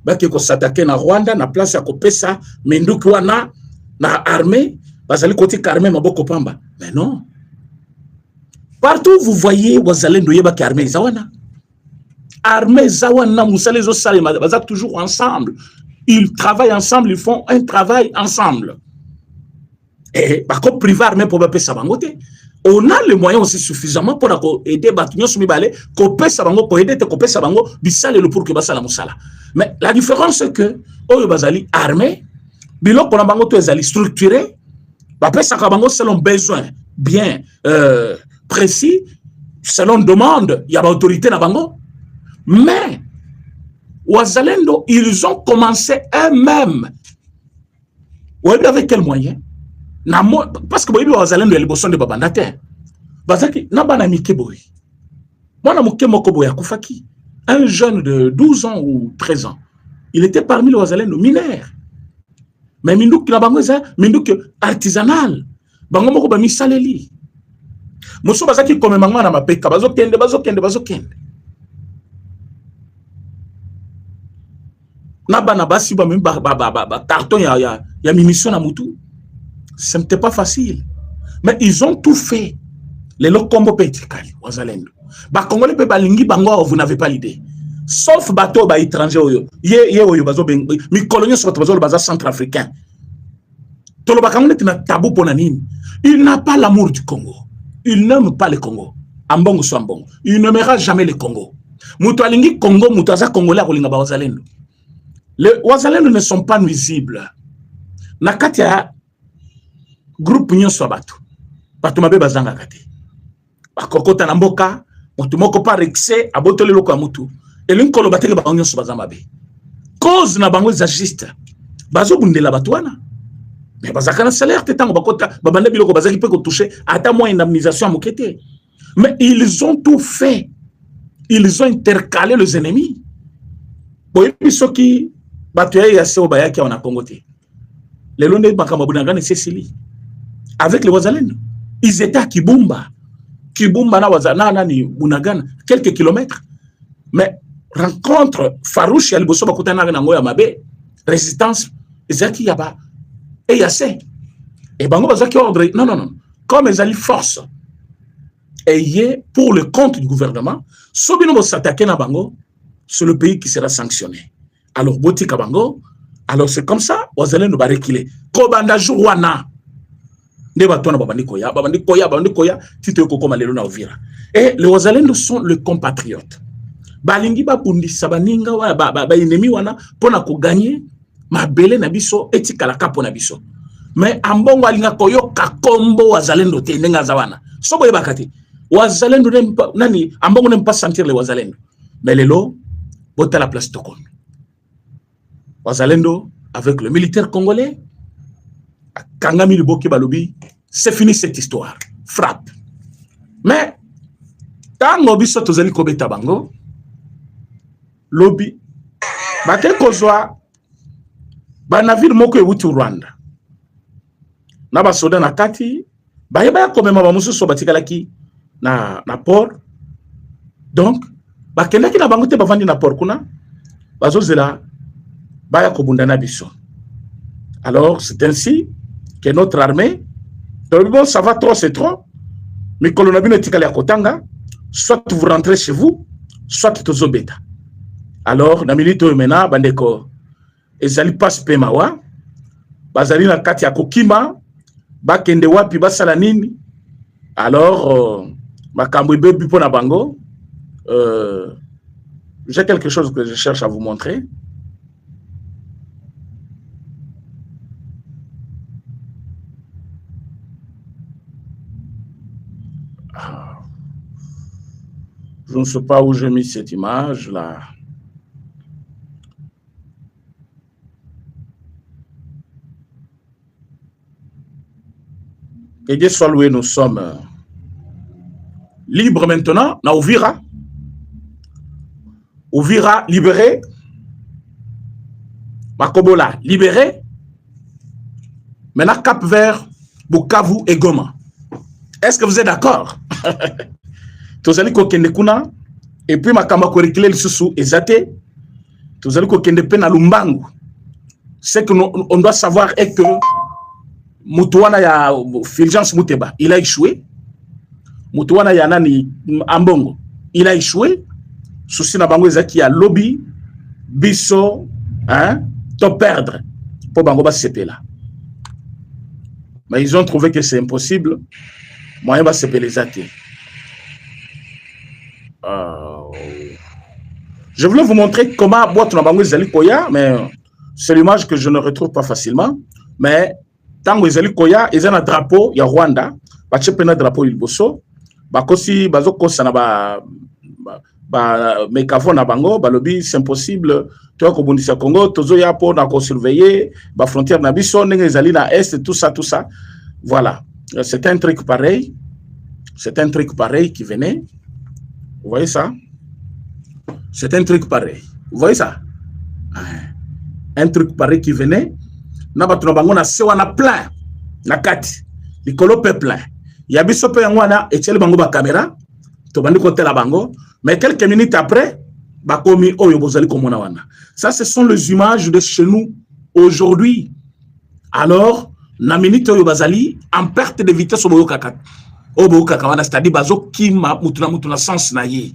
Baki ko s'attaquer na Rwanda na place ya kopesa menduki wana na armée bazali côté armée maboko pamba. Mais non. Partout vous voyez Wazalendo yeba ki armée zawana. armée zawana musale zo salema baza toujours ensemble. Ils travaillent ensemble, ils font un travail ensemble. Et par contre privé armée pour payer ça bangote. On a les moyens aussi suffisamment pour aider Batunyo Soumibale, coper Sabango, pour aider coper Sabango, bisale le pour que Basala Moussala. Mais la différence c'est que, Oyo Bazali armé, Bilo Konabango to ezali structuré, Bapé Sakabango selon besoin bien précis, selon demande, il y a l'autorité Nabango. Mais, Ouazalendo, ils ont commencé eux-mêmes. Oui, avec quel moyen? Parce que vous avez les bossons de Babandate. Bazaki, Nabana Mikeboy. Moi, un jeune de 12 ans ou 13 ans, il était parmi les Ouazalendo mineurs. Mais Mindouk, Mindouk artisanal. Bango Moko Bami Saleli. Mosso Bazaki, comme Mangman à ma peka, Bazokende. Nabana Basi, carton, il y a munitions à Moutou. Ce n'était pas facile. Mais ils ont tout fait. Les locaux combo pétikali, Ouazalendo. Bah, Congolais pe balingi bango, vous n'avez pas l'idée. Sauf bateau ba étranger oyo. Oyo bazo ben mi coloniaux sur bazo baza centrafricain. Tolo ba Congolais tina tabou ponanine. Il n'a pas l'amour du Congo. Il n'aime pas le Congo. Ambongo so ambongo. Il n'aimera jamais le Congo. Muto alingi Congo, muto aza Congolais akolinga ba Ouazalendo. Les Ouazalendo ne sont pas nuisibles. Nakatia groupe nyonso bato bato mabe bazanga kate bakokota na mboka mutu moko par excès abotole loko mutu elinkolo bateke ba nyonso bazanga mabe cause na bango za juste bazo bundela bato wana mais bazaka na salaire tetango bakota babanda biloko bazaki pe ko toucher ata moins indemnisation à mokete. Mais ils ont tout fait, ils ont intercalé les ennemis. Boye bisoki bato ya se obayaki on a Congoté les londe bakamabunanga ne Cécilie avec les Ouazalendo. Ils étaient à Kibumba. Kibumba na Wazana ni Bunagana, quelques kilomètres. Mais rencontre farouche, il y a le Bakutana Nangoya Mabe, résistance, Zaki Yaba, et Yassé. Et Bango Bazaki ordre, non. Comme ils allaient force, et pour le compte du gouvernement, Sobino va s'attaquer à Bango, c'est le pays qui sera sanctionné. Alors, Botika Bango, alors c'est comme ça, Ouazalendo va reculer. Kobanda Jouana. Et les Ouazalendo sont les compatriotes. Balingi ba bundi sabaninga wa ba ennemi wana pona ko gagner ma belé na biso etikala kapo na biso. Mais ambongo alinga koyo kakombo Ouazalendo te ndenga zawana. Sobo yebakati. Ouazalendo nani ambongo n'aime pas sentir les Ouazalendo. Mais lelo bota la place Tokon. Ouazalendo avec le militaire congolais Kangami Liboki Balobi, c'est fini cette histoire. Frappe. Mais, quand on biso tozali kobeta bango, lobby, bake kozwa, ba navire moko ewuti Rwanda. Na ba soda na kati, ba yeba komema ba mususu batikalaki na port. Donc, ba kendaki na bango te bavandi na port kuna, bazozela ba ya kobunda na biso. Alors, c'est ainsi que notre armée, bon, ça va trop, c'est trop, mais quand on a vu notre à Kotanga, soit vous rentrez chez vous, soit vous obétez. Alors, dans minute maintenant, bandeko, ezali passe pemawa, bazali na kati ya kokima, bakende wapi basala nini. Alors, makambo bebi pona bango, j'ai quelque chose que je cherche à vous montrer. Je ne sais pas où j'ai mis cette image-là. Et Dieu soit loué, nous sommes libres maintenant. Na Uvira. Uvira libéré. Makobola libéré. Maintenant, cap vers Bukavu et Goma. Est-ce que vous êtes d'accord? Tozali ko kende kuna et puis makamba ko reculer lisusu ezate tozali ko kende pe na Lumbangu. Ce que on doit savoir est que Mutuana ya Fulgence Muteba, il a échoué. Mutuana ya nani Ambongo, il a échoué. souci na bango ezaki ya lobby biso hein to perdre pour bango ba sepela. Mais ils ont trouvé que c'est impossible. Moyen va sepela ezaki. Je voulais vous montrer comment boîte na bango ezali koya, mais c'est l'image que je ne retrouve pas facilement. Mais tant que ezali koya, ezali na drapeau ya Rwanda, ba chepena drapeau ilboso, ba kosi bazo kosa na ba mekafo na bango, ba lobby c'est impossible. Toi ko bundisa Congo, tozo ya po na ko surveiller ba frontière na biso ndenge ezali na est tout ça. Voilà, c'est un truc pareil. C'est un truc pareil qui venait. Vous voyez ça? C'est un truc pareil. Vous voyez ça? Un truc pareil qui venait. Na batu na bango na sewa na plein. Na kati. Likolo pe plein. Ya biso pe ngwana etiele bango ba caméra. To bandi ko tela bango. Mais quelques minutes après, ba komi oyo bozali komona wana. Ça, ce sont les images de chez nous aujourd'hui. Alors, na minute oyo bazali en perte de vitesse au boyo kaka. Obo kakawana, c'est-à-dire bazo kima mutuna sens na ye.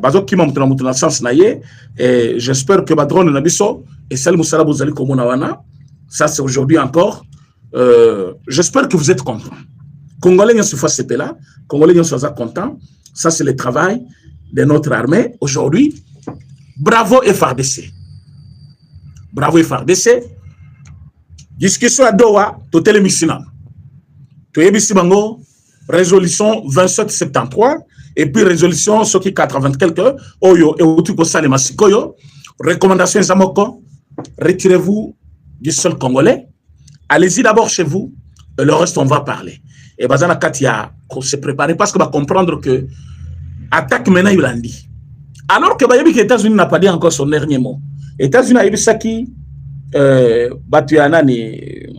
Bazo kima mutuna sens na ye. Et j'espère que badrone na biso et celle musala bozali komona wana. Ça c'est aujourd'hui encore. J'espère que vous êtes contents. Congolais n'y se fasse là, Congolais n'y soient contents. Ça c'est le travail de notre armée aujourd'hui. Bravo FARDC. Bravo FARDC. Discussion à Doha, totel misina. Toyebisi bango. Résolution 2773 et puis résolution soki 80 quelques oyo et outu ko salema sikoyo recommandation zamoko retirez-vous du sol congolais, allez-y d'abord chez vous et le reste on va parler et bazana katia ko se préparer parce que va comprendre que attaque maintenant il landi alors que bayebi que États-Unis n'a pas dit encore son dernier mot. États-Unis a yebisaki batu ya nani et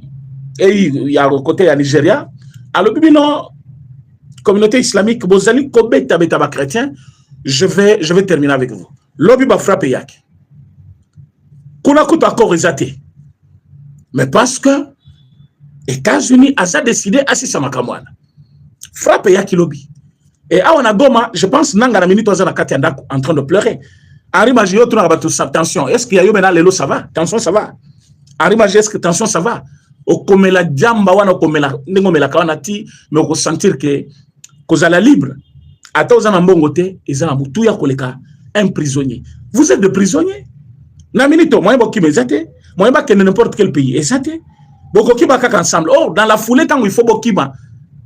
il y a le côté à Nigeria alors bibino communauté islamique, bozali kobeta beta ba chrétien, je vais terminer avec vous. Lobby ba frappe yak. Kuna kuto accord ezate. Mais parce que États-Unis a décidé assisa makamwana. Frappe yak lobby. Et à on Goma, je pense nanga na minute ozana katianda en train de pleurer. Henri Magio tuna ba tout tension. Est-ce qu'il y a yo maintenant lelo ça va? Tension ça va. Henri Magio est-ce que tension ça va? O komela jamba wana komela ngomela kawana ti mais on sentir que kozala libre. Ata ozana mbongo te ezana mutu ya koleka un prisonnier. Vous êtes des prisonniers. Na minito moyen boki mezate, moyen ba kene n'importe quel pays. Ezate. Boko ki ba kaka ensemble. Oh, dans la foulée tant il faut bokiba.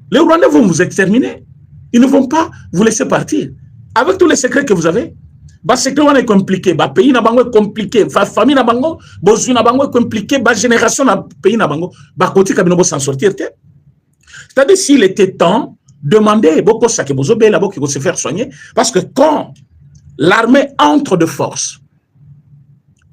Les Rwandais vont vous exterminer. Ils ne vont pas vous laisser partir. Avec tous les secrets que vous avez. Ba secret wana est compliqué, ba pays na bango est compliqué, ba famille na bango, bozu na bango est compliqué, ba génération na pays na bango, ba koti kabino bo s'en sortir te. C'est-à-dire s'il était temps demander beaucoup ça que bozo bela beaucoup se faire soigner parce que quand l'armée entre de force,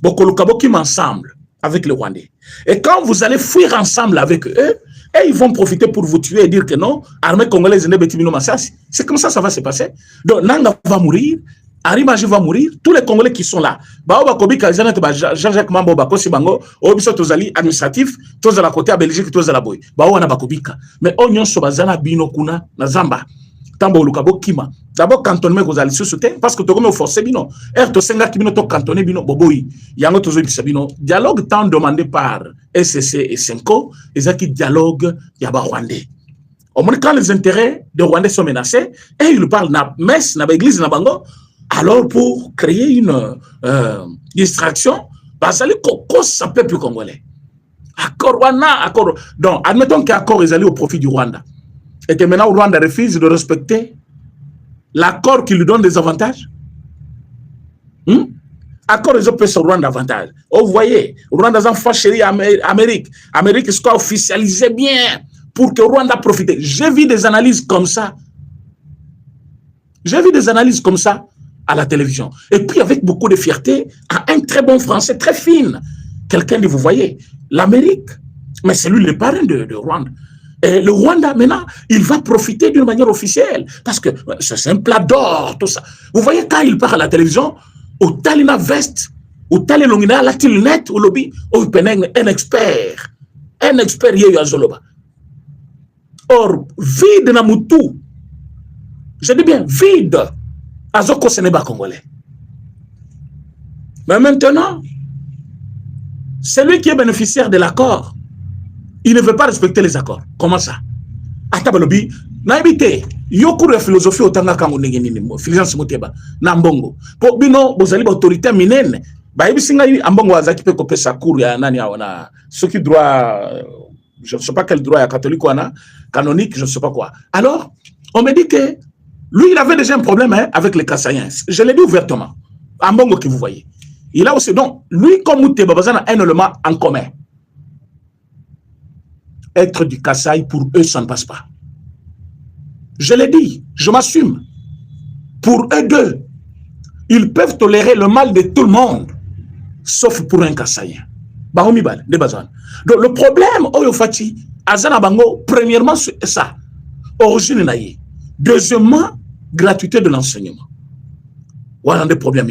beaucoup le kaboki ensemble avec les Rwandais. Et quand vous allez fuir ensemble avec eux, et ils vont profiter pour vous tuer et dire que non, l'armée congolaise n'est pas timino massas. C'est comme ça va se passer. Donc Nanga va mourir. Arimaji va mourir, tous les Congolais qui sont là. Baoba Kobika, Jean-Jacques Mambo, Bakosi Bango, Obiso Tozali administratif, Tozala côté à Belgique, Tozala Boy. Baoba Bakobika. Mais Onyon Sobazana Bino Kuna, Nazamba, Tambo Lukabo Kima. D'abord, cantonnement aux alliés sauté, parce que tu as forcé Bino. To Senga Kibino, to cantonné Bino, Boboy. Yango Tozo Bisabino. Dialogue tant demandé par SCC et Senko, et ça qui dialogue Yaba Rwandais. Au moins, quand les intérêts de Rwandais sont menacés, et ils parlent na messe, na église, na bango. Alors, pour créer une distraction, ça peuple congolais. Accord, accord. Donc, admettons qu'accord est allé au profit du Rwanda. Et que maintenant, le Rwanda refuse de respecter l'accord qui lui donne des avantages. Accord, ils ont sur Rwanda avantage. Oh, vous voyez, Rwanda a fâché Amérique. Amérique soit officialisé bien pour que Rwanda profite. J'ai vu des analyses comme ça. J'ai vu des analyses comme ça à la télévision. Et puis avec beaucoup de fierté, à un très bon français, très fine. Quelqu'un dit, vous voyez, l'Amérique, mais c'est lui le parrain de Rwanda. Et le Rwanda, maintenant, il va profiter d'une manière officielle. Parce que c'est un plat d'or, tout ça. Vous voyez, quand il part à la télévision, au Talina Vest, au Talina Longina, la Tilnet, au lobby, au un expert. Un expert, il y a Zoloba. Or, vide na mutu. Je dis bien, vide. Azoko ce n'est pas congolais. Mais maintenant, celui qui est bénéficiaire de l'accord, il ne veut pas respecter les accords. Comment ça? Atabalobi, naibite, yoku de philosophie otanga kango ngenini mo, philosophie moteba, nambongo. Po bino bozali ba autorité minene, ba ebisinga ambongo azaki pe kopesa cour ya nani awana, ce qui droit, je ne sais pas quel droit ya catholique wana, canonique, je ne sais pas quoi. Alors, on me dit que lui, il avait déjà un problème hein, avec les Kassaïens. Je l'ai dit ouvertement. Ambongo que vous voyez. Il a aussi, donc, lui comme Mouteba, a un élément en commun. Être du Kasaï, pour eux, ça ne passe pas. Je l'ai dit, je m'assume. Pour eux deux, ils peuvent tolérer le mal de tout le monde, sauf pour un Kassaïen. Donc, le problème, Oyofati, Azana Bango, premièrement, c'est ça. Origine naïe. Deuxièmement, gratuité de l'enseignement. Voilà des problèmes.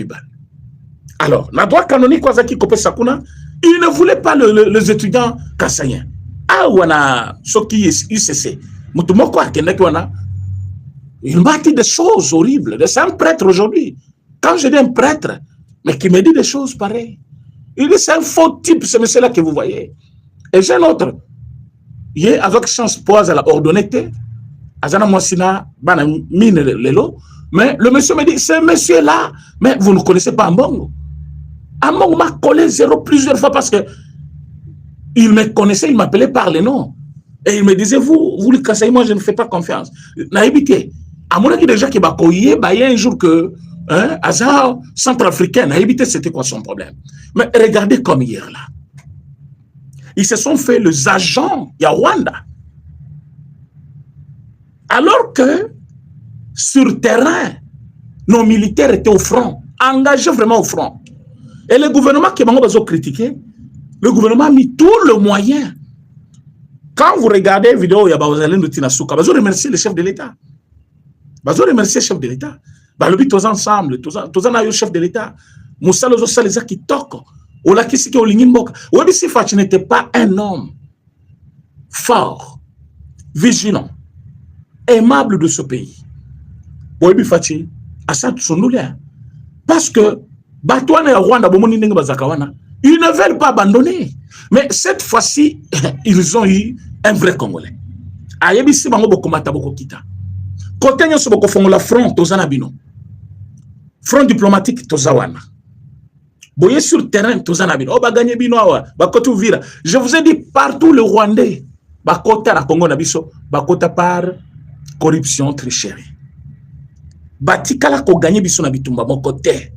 Alors, la droit canonique, il ne voulait pas les étudiants kassaïens. Ah, on a ce qui est UCC. Il m'a dit des choses horribles. C'est un prêtre aujourd'hui. Quand je dis un prêtre, mais qui me dit des choses pareilles. Il dit c'est un faux type, ce monsieur-là que vous voyez. Et j'ai un autre. Il est avec chance pour la ordonnée. Azana Monsina, Bana Mine Lelo. Mais le monsieur me dit, ce monsieur-là, mais vous ne connaissez pas Ambongo. Ambongo m'a collé zéro plusieurs fois parce que il me connaissait, il m'appelait par les noms. Et il me disait, vous le Kassaï, moi je ne fais pas confiance. Naïbité. À mon avis, déjà qu'il y a un jour que, Azar centrafricain, Naïbité, c'était quoi son problème? Mais regardez comme hier là. Ils se sont fait les agents, il y a Rwanda. Alors que, sur terrain, nos militaires étaient au front, engagés vraiment au front. Et le gouvernement qui m'a critiqué, le gouvernement a mis tout le moyen. Quand vous regardez la vidéo, il y a Bazalène de Tinasuka, vous remerciez le chef de l'État. Vous remerciez le chef de l'État. Bah, le but, tous ensemble, tous le chef de l'État. Moussa Lozo Saleza qui toque. Ola Kisike Olingimboka. Webisi Fachi n'était pas un homme fort, vigilant, aimable de ce pays. Webi Fachi, Assad Sonoulia. Parce que, Batouane et Rwanda, ils ne veulent pas abandonner. Mais cette fois-ci, ils ont eu un vrai Congolais. Ayebisi Bango Bokomata Bokokita. Côté Nyoso Bokofongo la front, Tozanabino. Front diplomatique, Tozawana. Boye sur terrain, Tozanabino. Oh, Baganye Binoa, Bakotou Vira. Je vous ai dit, partout le Rwandais, Bakota la Congo Nabiso, Bakota par corruption, tricherie. Batikala ko gagné biso na bitumba moko te.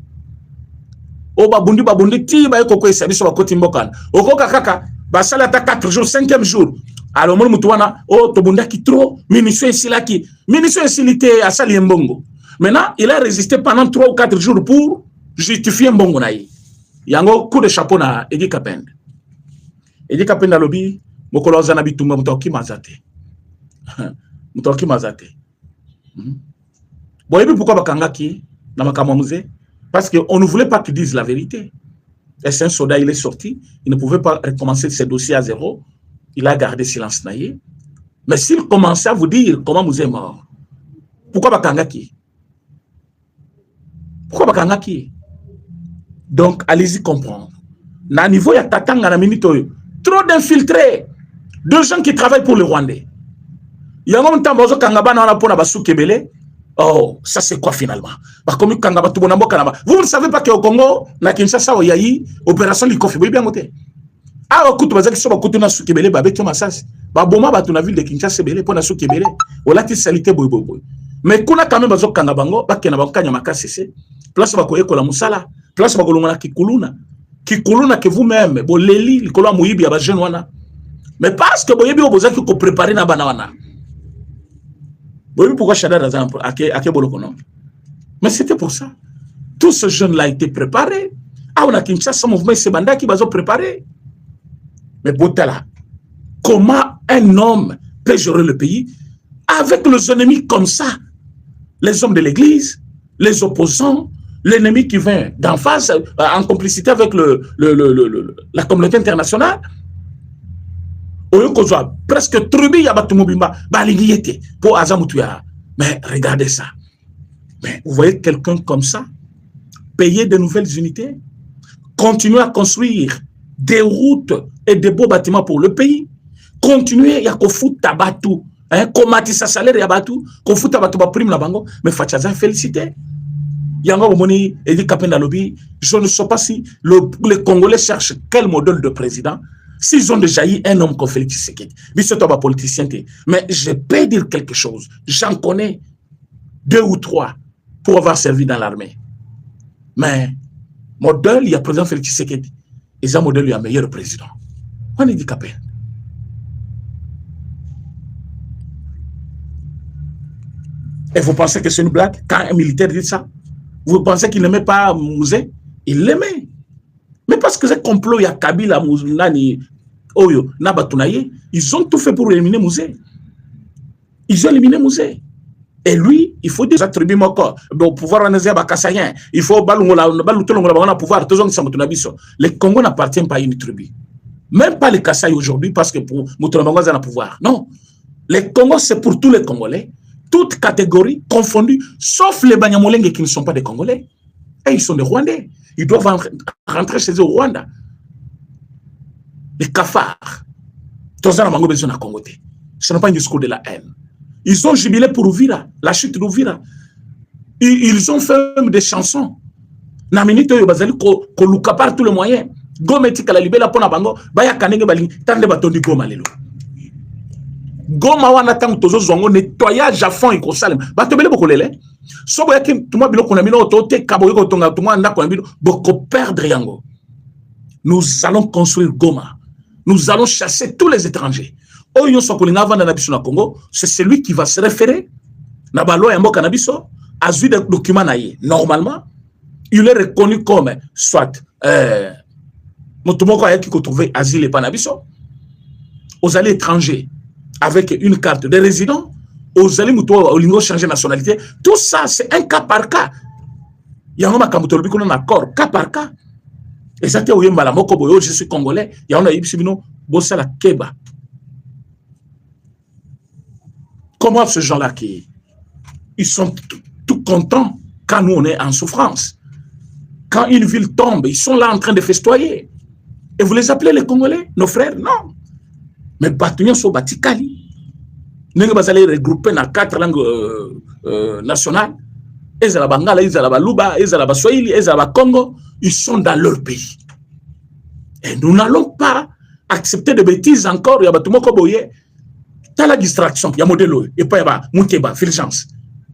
O babundi ti ba ko kwesa biso bakoti mbokana. Okoka kaka basala ta 4 jours 5e jour. Alors mon mutuana o to bunda ki trop munition isilaki. Munition isilité à sali mbongo. Maintenant, il a résisté pendant 3 ou 4 jours pour justifier mbongo naï. Yango coup de chapeau na Edi Kapende. Edi Kapende lobi mokolo za na bitumba mutoki mazate. Mutoki mazate. Bon, et puis pourquoi Bakangaki dans ma Kamamouze? Parce qu'on ne voulait pas qu'il dise la vérité. Et c'est un soldat, il est sorti, il ne pouvait pas recommencer ses dossiers à zéro. Il a gardé silence naïe. Mais s'il commençait à vous dire comment vous êtes mort, pourquoi Bakangaki? Pourquoi Bakangaki? Donc, allez-y comprendre. Na niveau, il y a Tatanga na minute, trop d'infiltrés, de gens qui travaillent pour les Rwandais. Il y a un moment où Kangabana a pour Bassou Kebele. Oh, ça c'est quoi finalement? Vous ne savez pas qu'au Congo, na Kinshasa, il y a eu opération Likofi. Vous bien noté. Ah, au Koutou, Bazaki, Soba Koutou, Nassou Kebele, Babé, Massas. Baboma, Batuna ville de Kinshasa, Bele, pour Nassou Kebele. On l'a salité, boy. Mais qu'on a quand même Bazo Kangabango, Bakena Kanyamaka, c'est place Bakoye Kola Moussala, place Bakolomana Kikuluna. Kikuluna que vous-même, bon, Leli, Likola Mouibi, Abajenwana. Mais parce que Boyebi, Obozaki, ko préparé na Banawana. Pourquoi Chadar a Bolokonom? Mais c'était pour ça. Tout ce jeune-là a été préparé. Ah, on a Kinshasa, mouvement Sebanda qui va se préparer. Mais Botala, comment un homme peut gérer le pays avec les ennemis comme ça? Les hommes de l'église, les opposants, l'ennemi qui vient d'en face, en complicité avec la communauté internationale. Presque tribu yabatumubimba balingiyete pour Azamutuya. Mais regardez ça. Mais vous voyez quelqu'un comme ça payer de nouvelles unités, continuer à construire des routes et des beaux bâtiments pour le pays. Continuer à kofuta batu, komatisa salaire ya batu, kofuta batu ba prime la bango, mais Fachaza félicité. Yango Moni Edi Kapenda Lobby, je ne sais pas si les Congolais cherchent quel modèle de président. S'ils ont déjà eu un homme comme Félix Tshisekedi, politicien, mais je peux dire quelque chose. J'en connais 2 ou 3 pour avoir servi dans l'armée. Mais modèle, il y a le président Félix Tshisekedi. Et un modèle, il y a un meilleur président. On est dit Kapenda. Et vous pensez que c'est une blague quand un militaire dit ça? Vous pensez qu'il n'aimait pas Mouzé? Il l'aimait. Mais parce que c'est complot, il y a Kabila, Mouzunani, Oyo, Nabatunaye, ils ont tout fait pour éliminer Mouzé. Ils ont éliminé Mouzé. Et lui, il faut des attributs encore. Pour pouvoir en Asie, il faut pouvoir. Les Congo n'appartiennent pas à une tribu. Même pas les Kassai aujourd'hui, parce que pour Moutoulabango, ils ont le pouvoir. Non. Les Congos, c'est pour tous les Congolais. Toutes catégories confondues, sauf les Banyamolenge qui ne sont pas des Congolais. Et ils sont des Rwandais. Ils doivent rentrer chez eux au Rwanda. Les cafards. Ce n'est pas un discours de la haine. Ils ont jubilé pour Ouvira, la chute d'Ouvira. Ils ont fait des chansons. Naminito Yobazali Koluka par tous les moyens. Gometi Kalalibe la Pona Bango, Baya Kanenge Baling, Tande Batondi Goma Lelo. Goma wana tangu tozo zongo nettoyage à fond et kosalem ba tobele bokolele so boya ki tuma bilo kona mino otote kabo yoko tonga tuma ndako na bilo boko perdre yango. Nous allons construire Goma. Nous allons chasser tous les étrangers. Oyo so kolinga vanda na biso na Congo, c'est celui qui va se référer na ba loi ya mboka na biso azui des documents na ye. Normalement, il est reconnu comme soit motomoko ayaki ko trouver asile pa na biso aux alliés étrangers avec une carte de résident, aux alliés au lingo changer nationalité. Tout ça, c'est un cas par cas. Il y a un accord, cas par cas. Et ça, je suis congolais, il y a un la Keba. Comment ces gens-là qui ils sont tout contents quand nous on est en souffrance? Quand une ville tombe, ils sont là en train de festoyer. Et vous les appelez les Congolais, nos frères? Non. Mais Batunion sont Batikali. Nous allons regrouper dans 4 langues nationales. Ils ont Bangala, ils ont Luba, ils ont Swahili, ils ont Congo. Ils sont dans leur pays. Et nous n'allons pas accepter de bêtises encore. Il y a Batumoko Boye. T'as la distraction. Il y a Modelo. Et puis il y a Mouteba, Fulgence.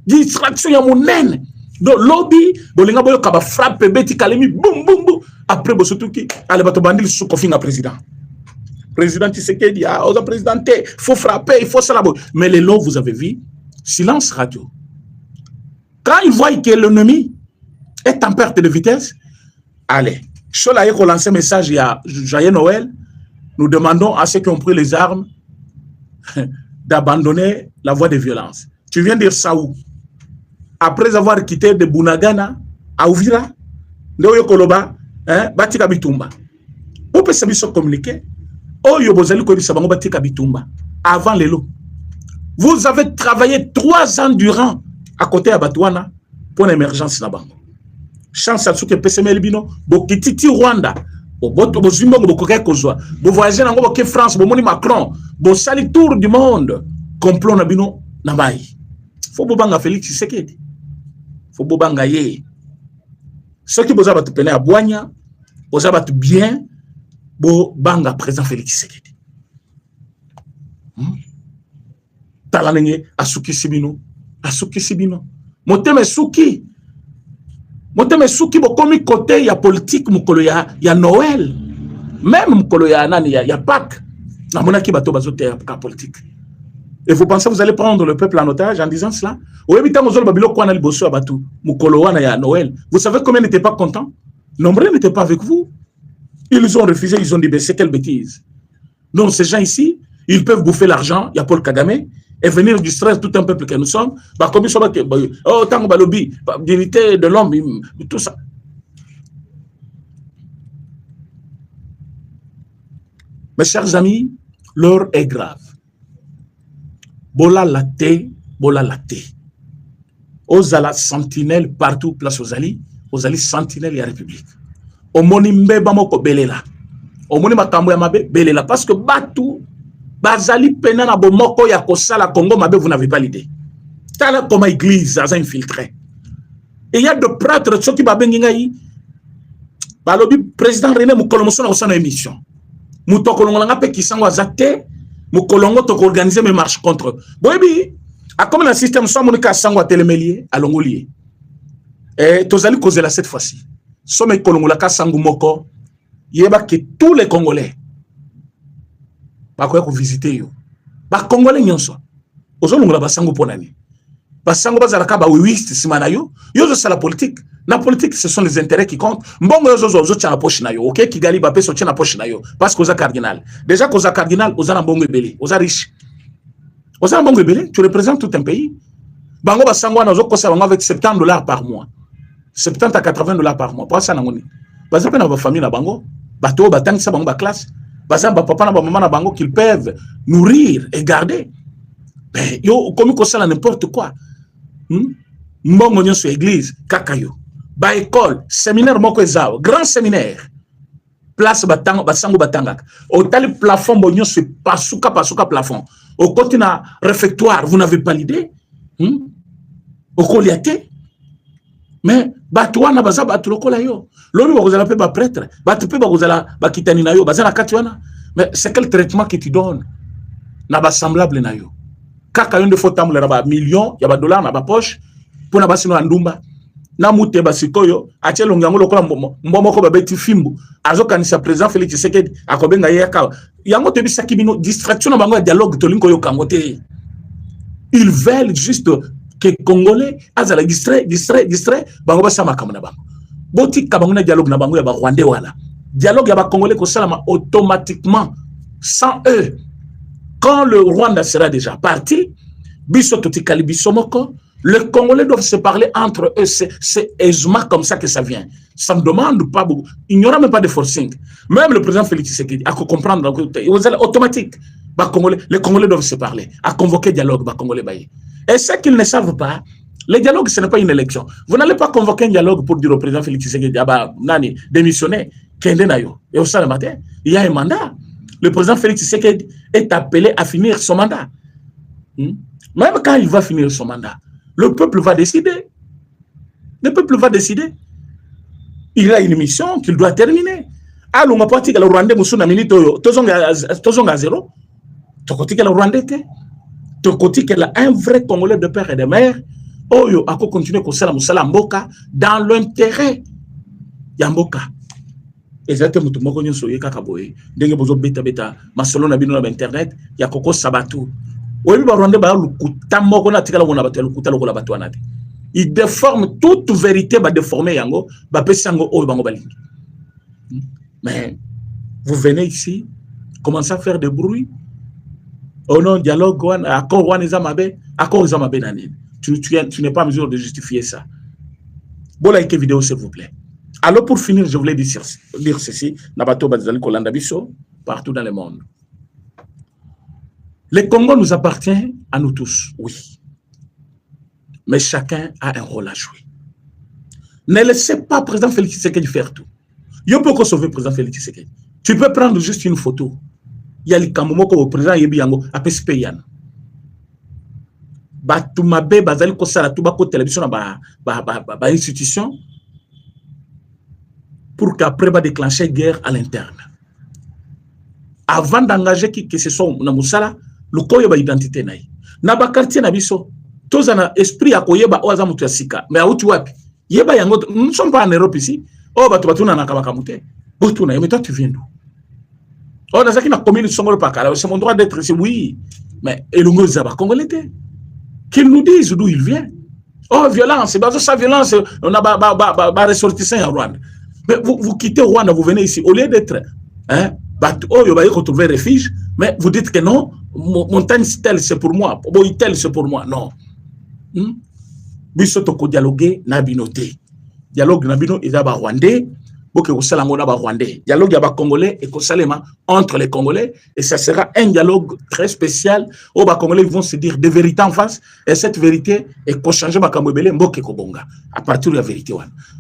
Distraction, il y a mon naine. Donc, lobby, Bolinga Boyo Kaba frappe, Beti Kalemi, boum, boum, boum. Après, Bosotuki, allez, Batobandi, le sous-confing président. Président Tshisekedi, aux présidentés, il faut frapper, il faut cela. Mais les lots, vous avez vu, silence radio. Quand ils voient que l'ennemi est en perte de vitesse, allez, Chola a lancé un message il y a Joyeux Noël, nous demandons à ceux qui ont pris les armes d'abandonner la voie de violence. Tu viens dire ça où? Après avoir quitté de Bunagana à Ouvira, Ndoyo Koloba, Batika Bitumba. Vous pouvez se communiquer. Avant les lots. Vous avez travaillé 3 ans durant à côté de Batouana pour l'émergence là-bas. Chance à ce que PCM Elbino, Bokititi Rwanda, vous voyagez dans France, vous Macron, vous sali tour du monde, complot Nabino Namai. Faut banga Félix Tshisekedi. Faut banga Ye. Ceux qui vous avez peine à Boigna, vous avez bien. Bo banga président Félix Tshisekedi. Talanenge asuki sibino, asuki sibino. Moteme suki bo komi côté ya politique mukolo ya Noël. Même mukolo ya nani ya Pâques. Na monaki bato bazote ya politique. Et vous pensez que vous allez prendre le peuple en otage en disant cela? Oyebi tango zolo babilo kwa na liboso ya bato mukolo wana ya Noël. Vous savez combien n'étaient pas contents? Nombreux n'étaient pas avec vous. Ils ont refusé, ils ont dit, ben, c'est quelle bêtise. Donc, ces gens ici, ils peuvent bouffer l'argent, il y a Paul Kagame, et venir distraire tout un peuple que nous sommes. Bah, comme ils sont là, oh, tant que lobby, dignité de l'homme, tout ça. Mes chers amis, l'heure est grave. Bola laté. Ozala sentinelle partout, place aux Ali sentinelle et à République. omoni mbeba moko belela omoni makambo ya mabe belela parce que batu bazali pena na bomoko ya kosala Congo mabe, vous n'avez pas l'idée. Tala comme église a infiltré. Et il y a des prêtres qui babengingai balobi président René Mukolomoso na osana émission. Mutokolongo nga pe kisango azate mukolongo to organiser mes marches contre. Boyebi a comme le système so monika sango telemelier alongolier. Et tozali kozela cette fois-ci. Somme kolongo la ka sango moko yeba que tous les Congolais bakoya ko visiter yo. Ba Congolais nyonso. Ozolongola basango ponani. Basango bazalaka ba wiwiste simana yo. Yo zo la politique. La politique, ce sont les intérêts qui comptent. Mbongo yozo tient la poche na yo. OK, Kigali ba peso tient la poche na yo parce que oza cardinal. Déjà qu'oza cardinal, oza na mbongo ebele, oza riche. Oza na mbongo ebele, tu représentes tout un pays. Bango basango na zo kosa bango avec $70 par mois. 70 à $80 par mois. Pour ça na ngoni. Baza pe na ba famille na bango, bato batang sa bango ba classe. Baza ba papa na ba maman na bango qu'ils peuvent nourrir et garder. Ben yo comme ko ça n'importe quoi. Mbongo nyonso église kakayo. Ba école, séminaire moko ezao, grand séminaire. Place batango, basango batangaka. Au tali plafond bonyo se pasuka plafond. Au côté na réfectoire, vous n'avez pas l'idée? Au koliate. Mais batouana baza batu lokola yo. Lolu bakozala pe ba prêtre, batu pe bakozala ba kitani na yo, bazana katiwana. Mais c'est quel traitement que tu donnes? Na ba semblable na yo. Kaka yon de faut tamble na ba millions, ya ba dollars na ba poche pour na basino andumba. Na mute basikoyo achelo ngango lokola mbomoko babeti fimbu azokanisa président Félix Tshisekedi akobenga yeka yango te bisaki bino distraction na bango ya dialogue tolinko yo kangote. Ils veulent juste que Congolais azala distrait bango basama kamuna bango boti kabango na dialogue na bango ya ba Rwandais wala dialogue ya ba Congolais ko salama automatiquement sans eux. Quand le Rwanda sera déjà parti biso totikali bisomoko. Les Congolais doivent se parler entre eux. C'est aisément comme ça que ça vient. Ça ne demande pas beaucoup. Il n'y aura même pas de forcing. Même le président Félix Tshisekedi a comprendre. Automatique. Les Congolais doivent se parler. À convoquer dialogue. Et ce qu'ils ne savent pas, le dialogue, ce n'est pas une élection. Vous n'allez pas convoquer un dialogue pour dire au président Félix Tshisekedi, nani, démissionner. Et au ça le matin, il y a un mandat. Le président Félix Tshisekedi est appelé à finir son mandat. Même quand il va finir son mandat, le peuple va décider. Le peuple va décider. Il a une mission qu'il doit terminer. Alors, on va pas dire que le Rwandais moussou na minute tozonga zéro. Tokoti que le Rwandais te. Tokoti que un vrai Congolais de père et de mère. Oyo ako continuer ko sala musala mboka dans l'intérêt ya mboka. Exactement mutu moko nyonso ye kaka boye. Ndenge bozo beta masolo na bino na internet ya koko sabatu. Il déforme toute vérité, déformer mais vous venez ici, commencez à faire des bruits. Oh non, dialogue, accord, tu n'es pas en mesure de justifier ça. Bon, likez la vidéo, s'il vous plaît. Alors, pour finir, je voulais dire ceci. Partout dans le monde. Le Congo nous appartient à nous tous, oui. Mais chacun a un rôle à jouer. Ne laissez pas le président Félix Tshisekedi faire tout. Il peut sauver le président Félix Tshisekedi. Tu peux prendre juste une photo. Il y a le Kamomoko, le président Yebiyango, à Pespeyan. Batumabe, Bazali Kosala, Tubako télévision, institution, pour qu'après, va déclencher guerre à l'interne. Avant d'engager qui ce soit dans Moussala, le koyeba identité naï. Na ba quartier na biso, tous en esprit à koyeba oaza mutu ya sika. Mais à wapi? Yeba yango, nous ne sommes pas en Europe ici. Oh, batu na nakabakamute. Botu na, mais toi tu viens d'où? Oh, dans qui na commune Songolo Pakala, c'est mon droit d'être ici, oui. Mais Elungo Zaba Congolais. Qu'ils nous disent d'où il vient. Oh, violence, c'est sa violence, on a ressortissant en Rwanda. Mais vous quittez Rwanda, vous venez ici, au lieu d'être, hein, oh, vous allez retrouver refuge, mais vous dites que non, montagne telle c'est pour moi, boy telle c'est pour moi, non. Bisotoko dialoguer nabinoté. Dialogue nabino est d'abord rwandais, boke osalango na ba rwandais. Dialogue ya ba congolais et kosalema entre les Congolais et ça sera un dialogue très spécial où les Congolais vont se dire des vérités en face et cette vérité est qu'on change ma kambobele mboke kobonga à partir de la vérité.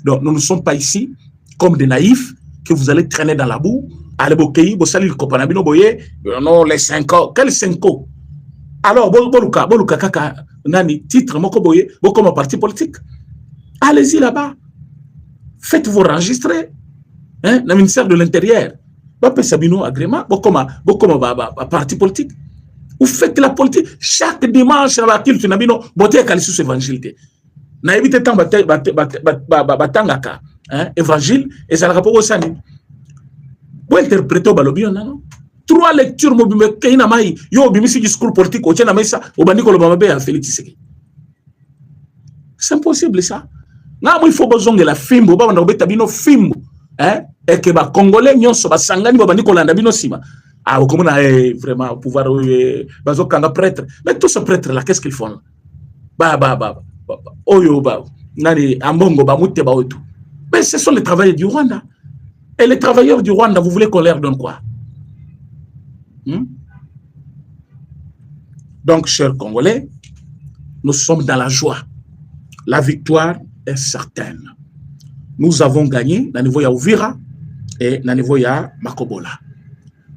Donc nous ne sommes pas ici comme des naïfs. que vous allez traîner dans la boue. Allez, Bokéi, Bossali, Kopanabino, Boye, non, les 5 ans. Quels 5 ans? Alors, Boluka, Kaka, Nani, titre, Moko Boye, comme un parti politique. Allez-y là-bas. Faites-vous enregistrer. Hein, le ministère de l'Intérieur. Sabino agrément, comme un parti politique. Vous faites la politique. Chaque dimanche, tu n'as pas voté à sous évangile. Na évité tant batangaka, hein, évangile, et ça n'a pas au sani. Vous interprétez au balobion, non? 3 lectures, yo bimisi discours politique, au tien ça, au bandiko le bamabé à Félix Tshisekedi. C'est impossible ça. Non, il faut besoin de la fimbo, ba na obeta bino fimbo, hein, et que ba congolais nyonso ba sangani ba bandiko landa bino sima. Ah, comment on a vraiment pouvoir bazo kanga prêtre. Mais tous ces prêtres là, qu'est-ce qu'ils font? Oyo ba nani ambongo ba muté ba otu. Mais ce sont les travailleurs du Rwanda. Et les travailleurs du Rwanda, vous voulez qu'on leur donne quoi? Donc, chers Congolais, nous sommes dans la joie. La victoire est certaine. Nous avons gagné dans le niveau ya Uvira et dans le niveau ya Makobola.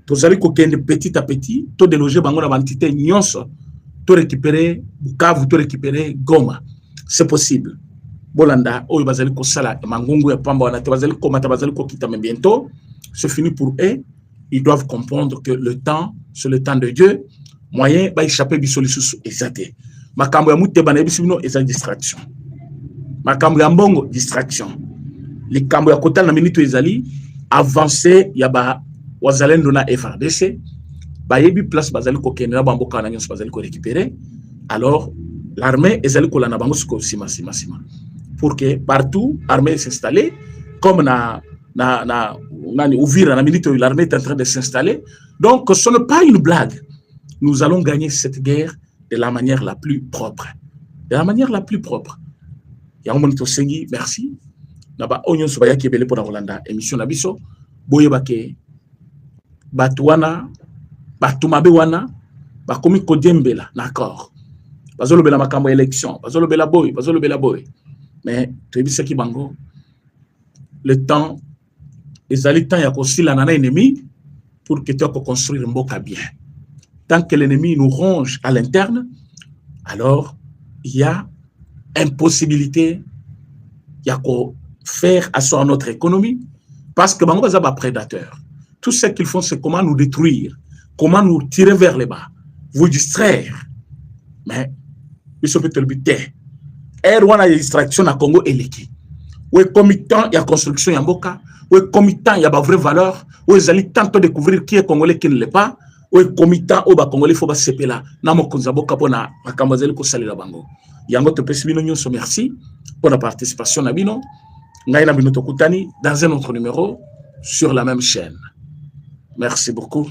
Tous allez petit à petit, tout déloger bango na entité nyonso, tout récupérer Bukavu, tout récupérer Goma. C'est possible. Bolanda, oyo bazali ko sala mangungu ya pamba wana bazali ko mata bazali ko kita mais bientôt, c'est fini pour eux. Ils doivent comprendre que le temps, c'est le temps de Dieu. Moyen ba échapper biso lisusu ezate. Makambo ya muté bana bisino eza distraction. Makambo ya mbongo distraction. Les kambo ya kota na minute ezali avancer ya ba wazalendo na FRDC ba yebi place bazali ko kenera ba mboka na nyonso bazali ko récupérer. Alors l'armée ezali ko lana bango siko sima. Pour que partout l'armée s'installe comme nani Uvira na minute l'armée est en train de s'installer. Donc ce n'est pas une blague. Nous allons gagner cette guerre de la manière la plus propre. De la manière la plus propre. Yangomonito Sengi, merci. Naba onyon sobaya ki ebele pona Rolanda émission na biso boye bake batuana batumabe wana bakomi kodembela d'accord. Bazolo bela makambo élection, bazolo bela boy. Mais tu sais qui bango le temps les alitant ya kosila nana ennemi pour que tu puisses construire un mboka bien. Tant que l'ennemi nous ronge à l'interne, alors il y a impossibilité, il y a qu'à faire asseoir notre économie, parce que bango bazaba prédateurs. Tout ce qu'ils font, c'est comment nous détruire, comment nous tirer vers le bas, vous distraire. Mais ils sont peut-être le but. Erwana ya distraction na Congo eleki. Ou comitant ya construction ya mboka, ou comitant ya ba vraie valeur, ou ezali tant découvrir qui est congolais qui ne l'est pas, ou comitant au ba congolais faut ba sepela na mokonza boka pona makambazeli ko salela bango. Yango te pesi bino nyonso merci pour la participation na bino. Ngai na bino tokutani dans un autre numéro sur la même chaîne. Merci beaucoup.